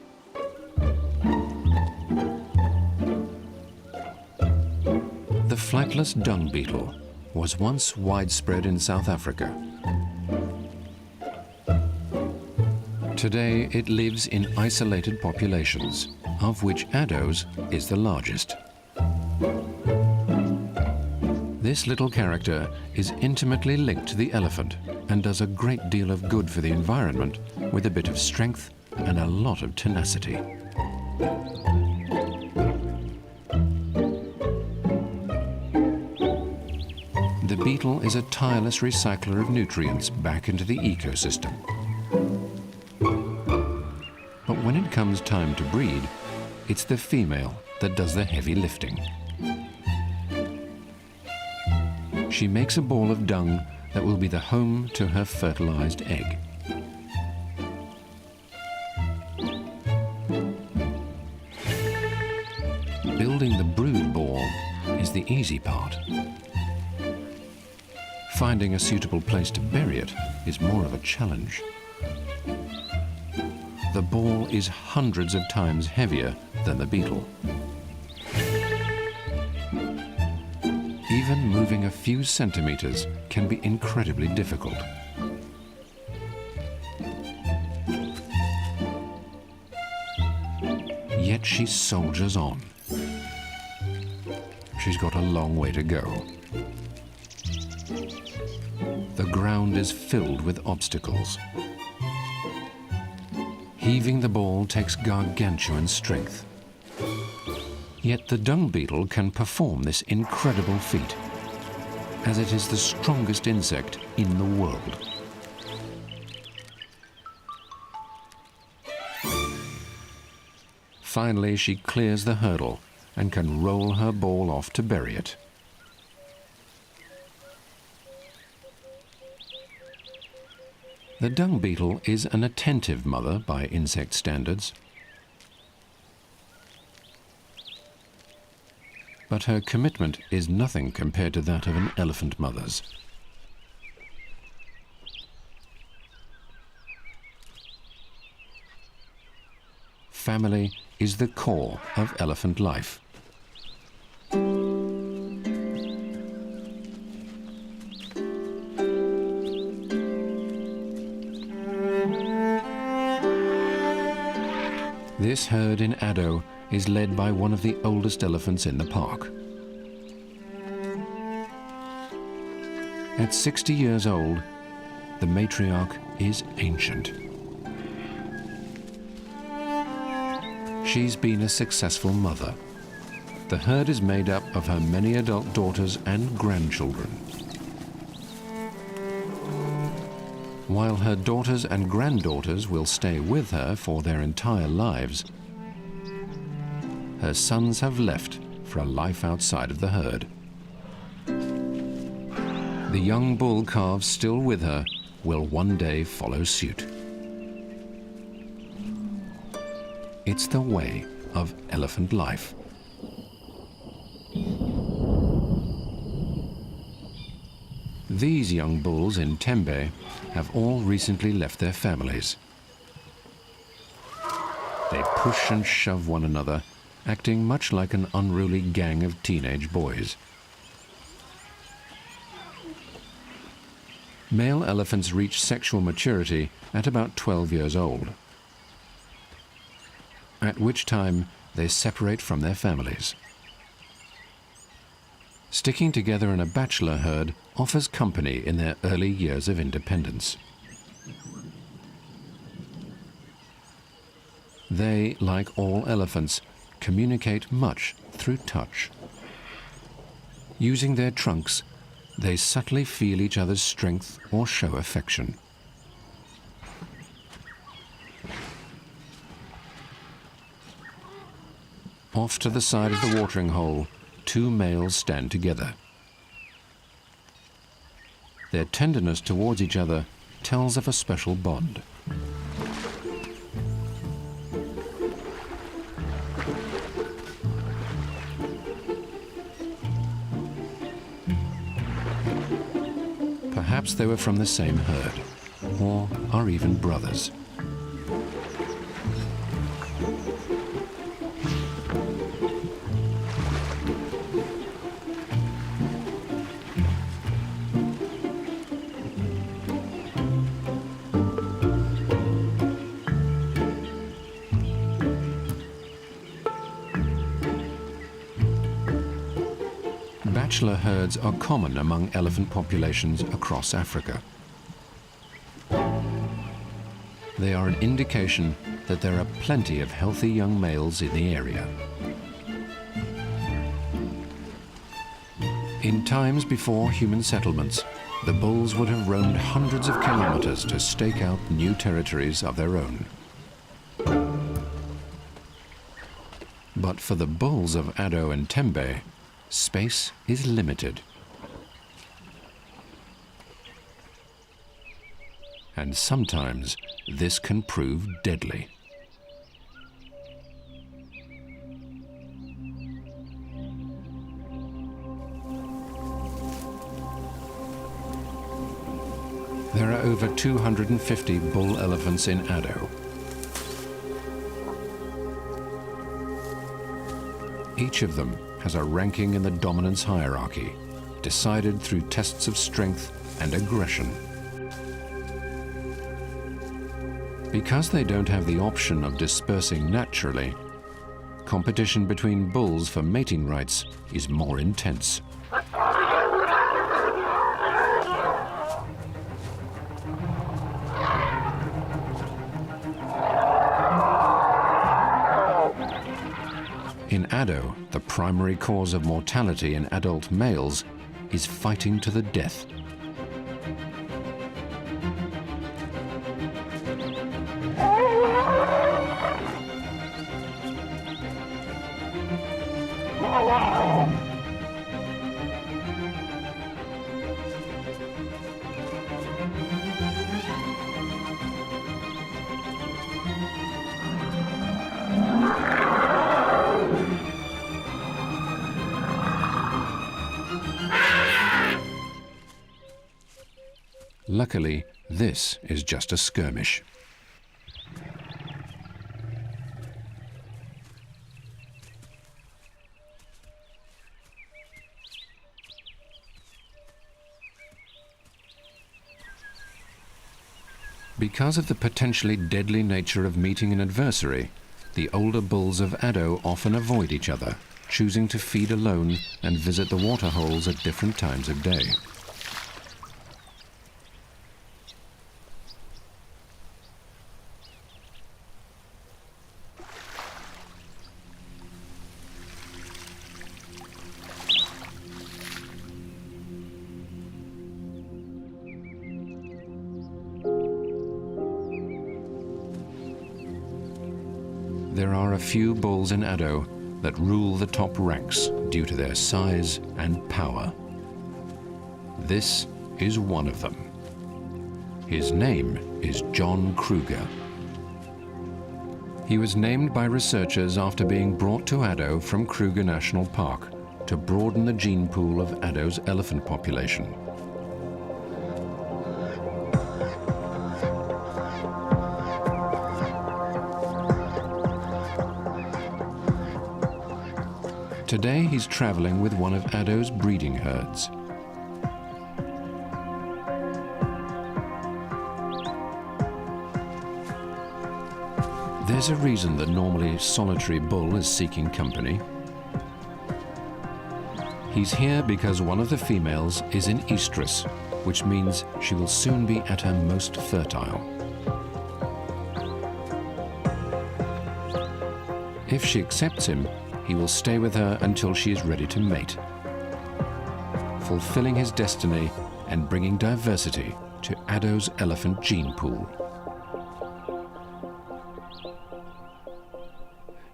The flightless dung beetle was once widespread in South Africa. Today it lives in isolated populations, of which Addo's is the largest. This little character is intimately linked to the elephant and does a great deal of good for the environment with a bit of strength and a lot of tenacity. The beetle is a tireless recycler of nutrients back into the ecosystem. But when it comes time to breed, it's the female that does the heavy lifting. She makes a ball of dung that will be the home to her fertilized egg. Building the brood ball is the easy part. Finding a suitable place to bury it is more of a challenge. The ball is hundreds of times heavier than the beetle. Even moving a few centimeters can be incredibly difficult. Yet she soldiers on. She's got a long way to go. The ground is filled with obstacles. Heaving the ball takes gargantuan strength. Yet the dung beetle can perform this incredible feat, as it is the strongest insect in the world. Finally, she clears the hurdle and can roll her ball off to bury it. The dung beetle is an attentive mother by insect standards. But her commitment is nothing compared to that of an elephant mother's. Family is the core of elephant life. This herd in Addo is led by one of the oldest elephants in the park. At 60 years old, the matriarch is ancient. She's been a successful mother. The herd is made up of her many adult daughters and grandchildren. While her daughters and granddaughters will stay with her for their entire lives, her sons have left for a life outside of the herd. The young bull calves still with her will one day follow suit. It's the way of elephant life. These young bulls in Tembe have all recently left their families. They push and shove one another, acting much like an unruly gang of teenage boys. Male elephants reach sexual maturity at about 12 years old, at which time they separate from their families. Sticking together in a bachelor herd offers company in their early years of independence. They, like all elephants, communicate much through touch. Using their trunks, they subtly feel each other's strength or show affection. Off to the side of the watering hole, two males stand together. Their tenderness towards each other tells of a special bond. Perhaps they were from the same herd, or are even brothers. Bachelor herds are common among elephant populations across Africa. They are an indication that there are plenty of healthy young males in the area. In times before human settlements, the bulls would have roamed hundreds of kilometers to stake out new territories of their own. But for the bulls of Addo and Tembe, space is limited. And sometimes this can prove deadly. There are over 250 bull elephants in Addo. Each of them has a ranking in the dominance hierarchy, decided through tests of strength and aggression. Because they don't have the option of dispersing naturally, competition between bulls for mating rights is more intense. In Addo, the primary cause of mortality in adult males is fighting to the death. Luckily, this is just a skirmish. Because of the potentially deadly nature of meeting an adversary, the older bulls of Addo often avoid each other, choosing to feed alone and visit the waterholes at different times of day. There are a few bulls in Addo that rule the top ranks due to their size and power. This is one of them. His name is John Kruger. He was named by researchers after being brought to Addo from Kruger National Park to broaden the gene pool of Addo's elephant population. Today he's traveling with one of Addo's breeding herds. There's a reason the normally solitary bull is seeking company. He's here because one of the females is in estrus, which means she will soon be at her most fertile. If she accepts him, he will stay with her until she is ready to mate, fulfilling his destiny and bringing diversity to Addo's elephant gene pool.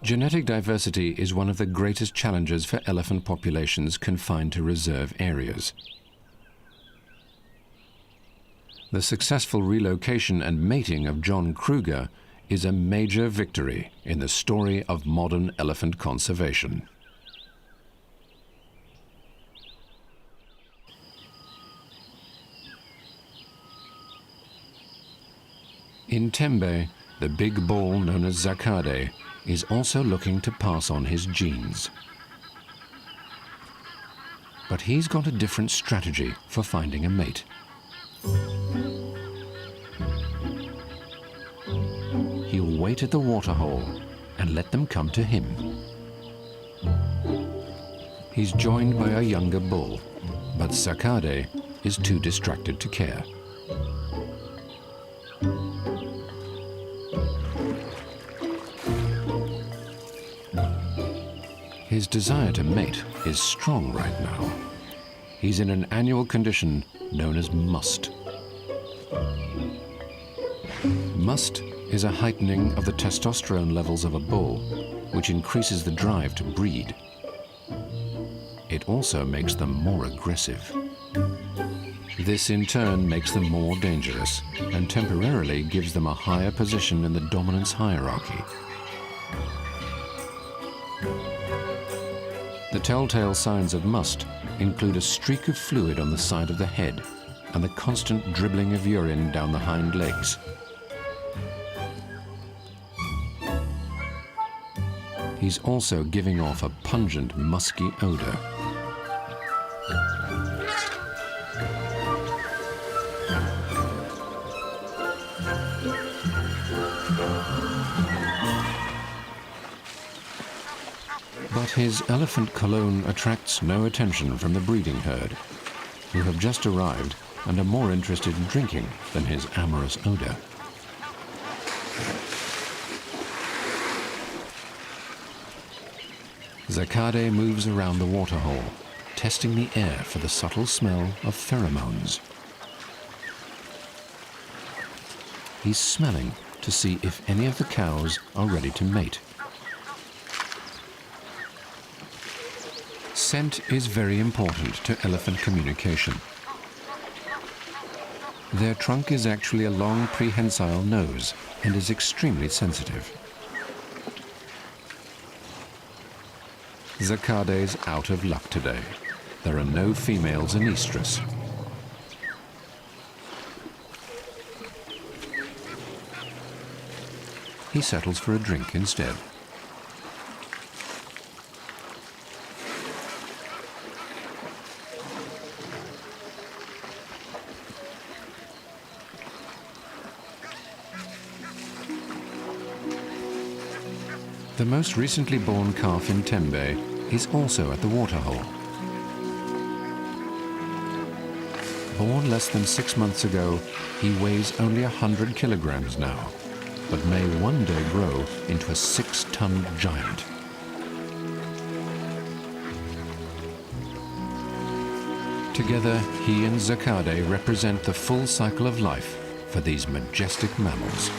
Genetic diversity is one of the greatest challenges for elephant populations confined to reserve areas. The successful relocation and mating of John Kruger is a major victory in the story of modern elephant conservation. In Tembe, the big bull known as Zakade is also looking to pass on his genes. But he's got a different strategy for finding a mate. He'll wait at the waterhole and let them come to him. He's joined by a younger bull, but Zakade is too distracted to care. His desire to mate is strong right now. He's in an annual condition known as must. Must is a heightening of the testosterone levels of a bull, which increases the drive to breed. It also makes them more aggressive. This in turn makes them more dangerous and temporarily gives them a higher position in the dominance hierarchy. The telltale signs of must include a streak of fluid on the side of the head and the constant dribbling of urine down the hind legs. He's also giving off a pungent, musky odor. But his elephant cologne attracts no attention from the breeding herd, who have just arrived and are more interested in drinking than his amorous odor. Zakade moves around the waterhole, testing the air for the subtle smell of pheromones. He's smelling to see if any of the cows are ready to mate. Scent is very important to elephant communication. Their trunk is actually a long prehensile nose and is extremely sensitive. Zakade's out of luck today. There are no females in estrus. He settles for a drink instead. The most recently born calf in Tembe is also at the waterhole. Born less than 6 months ago, he weighs only 100 kilograms now, but may one day grow into a 6-ton giant. Together, he and Zakade represent the full cycle of life for these majestic mammals.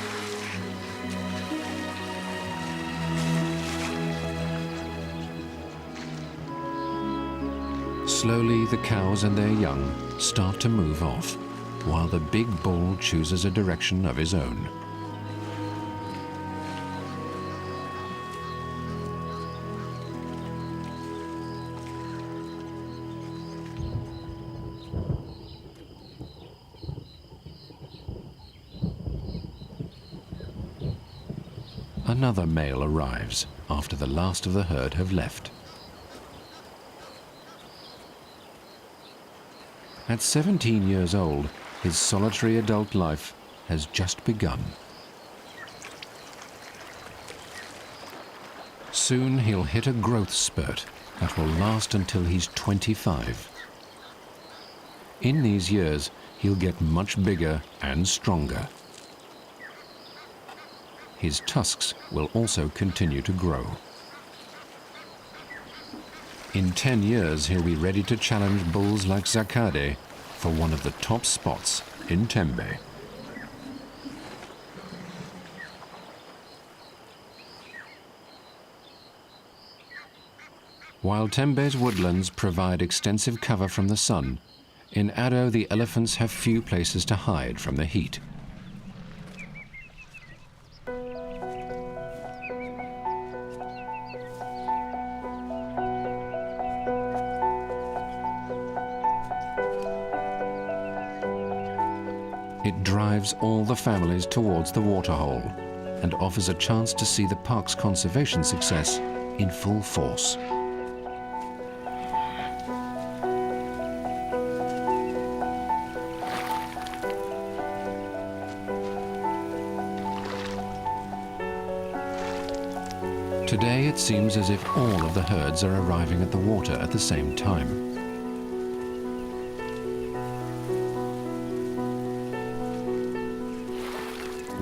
Slowly, the cows and their young start to move off, while the big bull chooses a direction of his own. Another male arrives after the last of the herd have left. At 17 years old, his solitary adult life has just begun. Soon he'll hit a growth spurt that will last until he's 25. In these years, he'll get much bigger and stronger. His tusks will also continue to grow. In 10 years, he'll be ready to challenge bulls like Zakade for one of the top spots in Tembe. While Tembe's woodlands provide extensive cover from the sun, in Ado the elephants have few places to hide from the heat. It drives all the families towards the waterhole and offers a chance to see the park's conservation success in full force. Today it seems as if all of the herds are arriving at the water at the same time.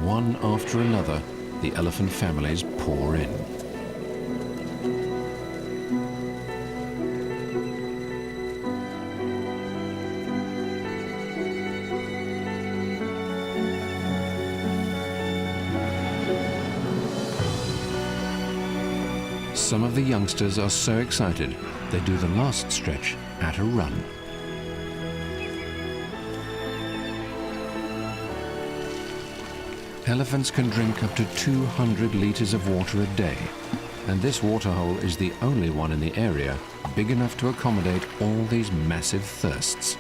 One after another, the elephant families pour in. Some of the youngsters are so excited, they do the last stretch at a run. Elephants can drink up to 200 liters of water a day, and this waterhole is the only one in the area big enough to accommodate all these massive thirsts.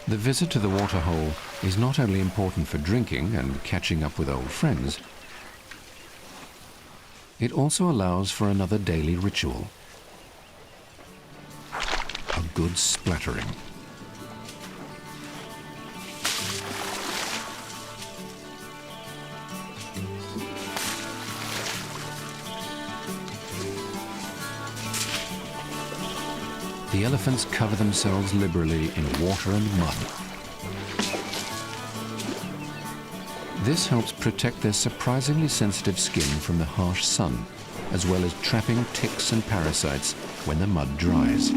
The visit to the waterhole is not only important for drinking and catching up with old friends, It also allows for another daily ritual: a good splattering. The elephants cover themselves liberally in water and mud. This helps protect their surprisingly sensitive skin from the harsh sun, as well as trapping ticks and parasites when the mud dries.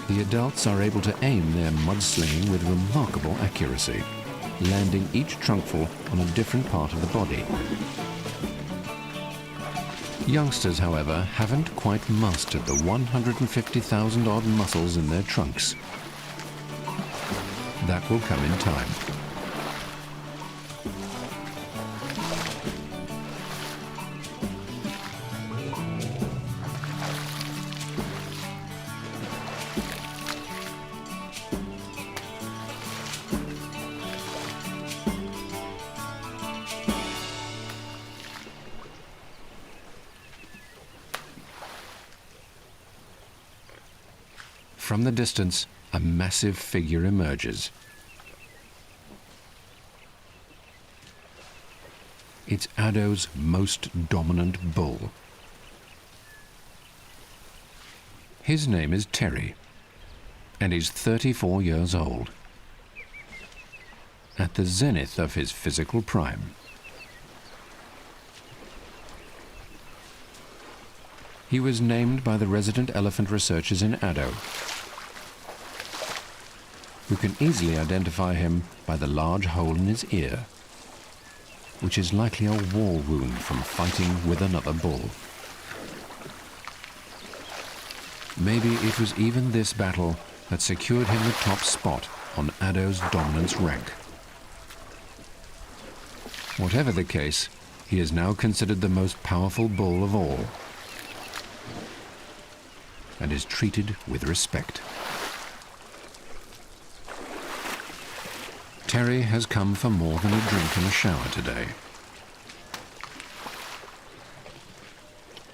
The adults are able to aim their mudslinging with remarkable accuracy, landing each trunkful on a different part of the body. Youngsters, however, haven't quite mastered the 150,000 odd muscles in their trunks. That will come in time. From the distance, a massive figure emerges. It's Ado's most dominant bull. His name is Terry, and he's 34 years old, at the zenith of his physical prime. He was named by the resident elephant researchers in Ado, who can easily identify him by the large hole in his ear, which is likely a war wound from fighting with another bull. Maybe it was even this battle that secured him the top spot on Ado's dominance rank. Whatever the case, he is now considered the most powerful bull of all, and is treated with respect. Terry has come for more than a drink and a shower today.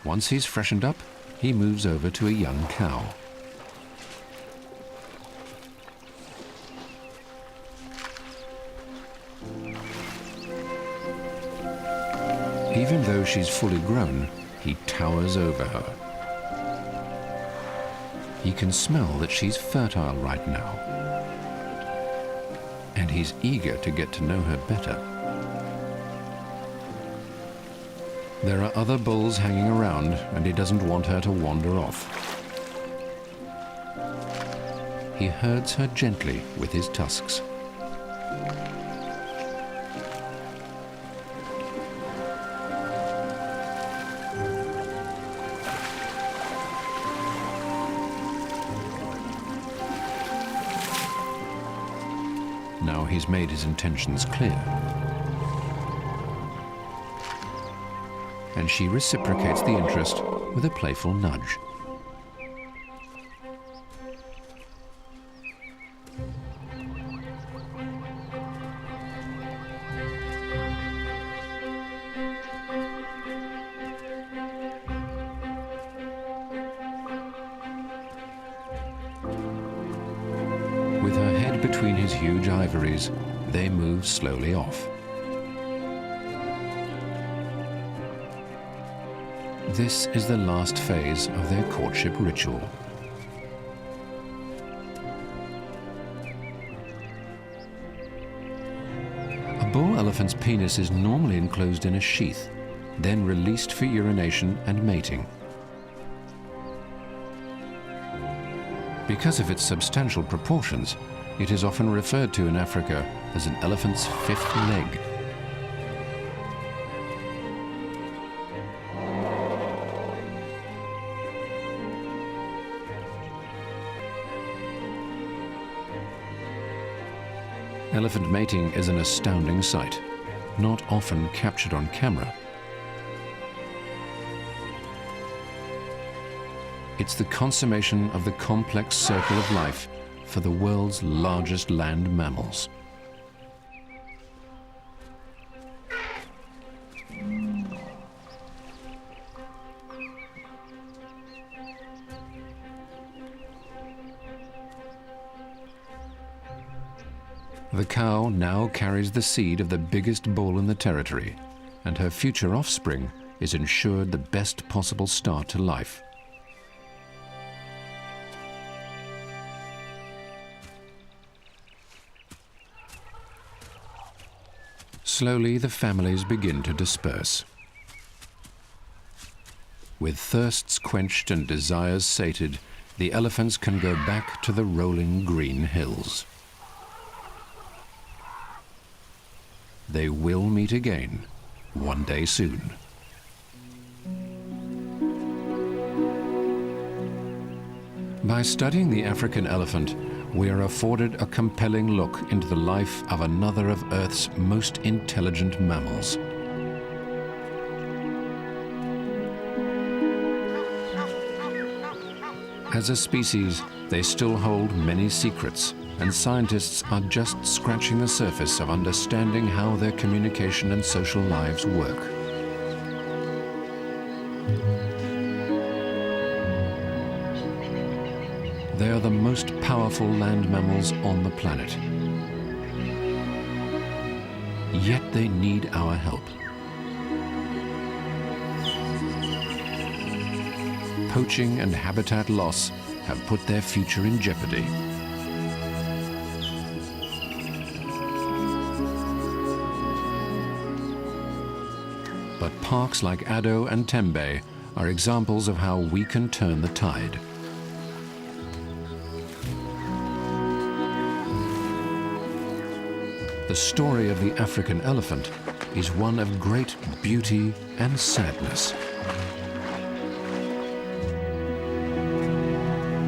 Once he's freshened up, he moves over to a young cow. Even though she's fully grown, he towers over her. He can smell that she's fertile right now, and he's eager to get to know her better. There are other bulls hanging around, and he doesn't want her to wander off. He herds her gently with his tusks. Now he's made his intentions clear, and she reciprocates the interest with a playful nudge. With her head between his huge ivories, they move slowly off. This is the last phase of their courtship ritual. A bull elephant's penis is normally enclosed in a sheath, then released for urination and mating. Because of its substantial proportions, it is often referred to in Africa as an elephant's fifth leg. Elephant mating is an astounding sight, not often captured on camera. It's the consummation of the complex circle of life for the world's largest land mammals. The cow now carries the seed of the biggest bull in the territory, and her future offspring is ensured the best possible start to life. Slowly, the families begin to disperse. With thirsts quenched and desires sated, the elephants can go back to the rolling green hills. They will meet again, one day soon. By studying the African elephant, we are afforded a compelling look into the life of another of Earth's most intelligent mammals. As a species, they still hold many secrets, and scientists are just scratching the surface of understanding how their communication and social lives work. They are the most powerful land mammals on the planet. Yet they need our help. Poaching and habitat loss have put their future in jeopardy. But parks like Addo and Tembe are examples of how we can turn the tide. The story of the African elephant is one of great beauty and sadness.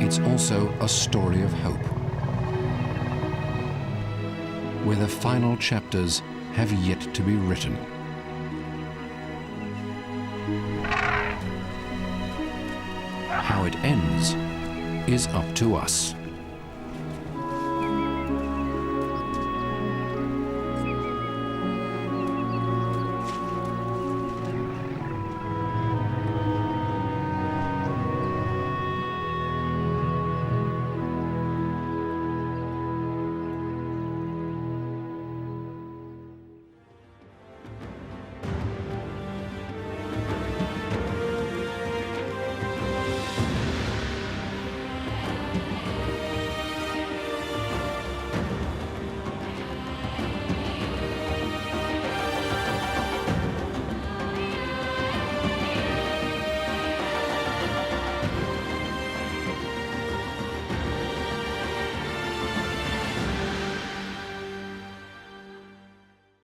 It's also a story of hope, where the final chapters have yet to be written. How it ends is up to us.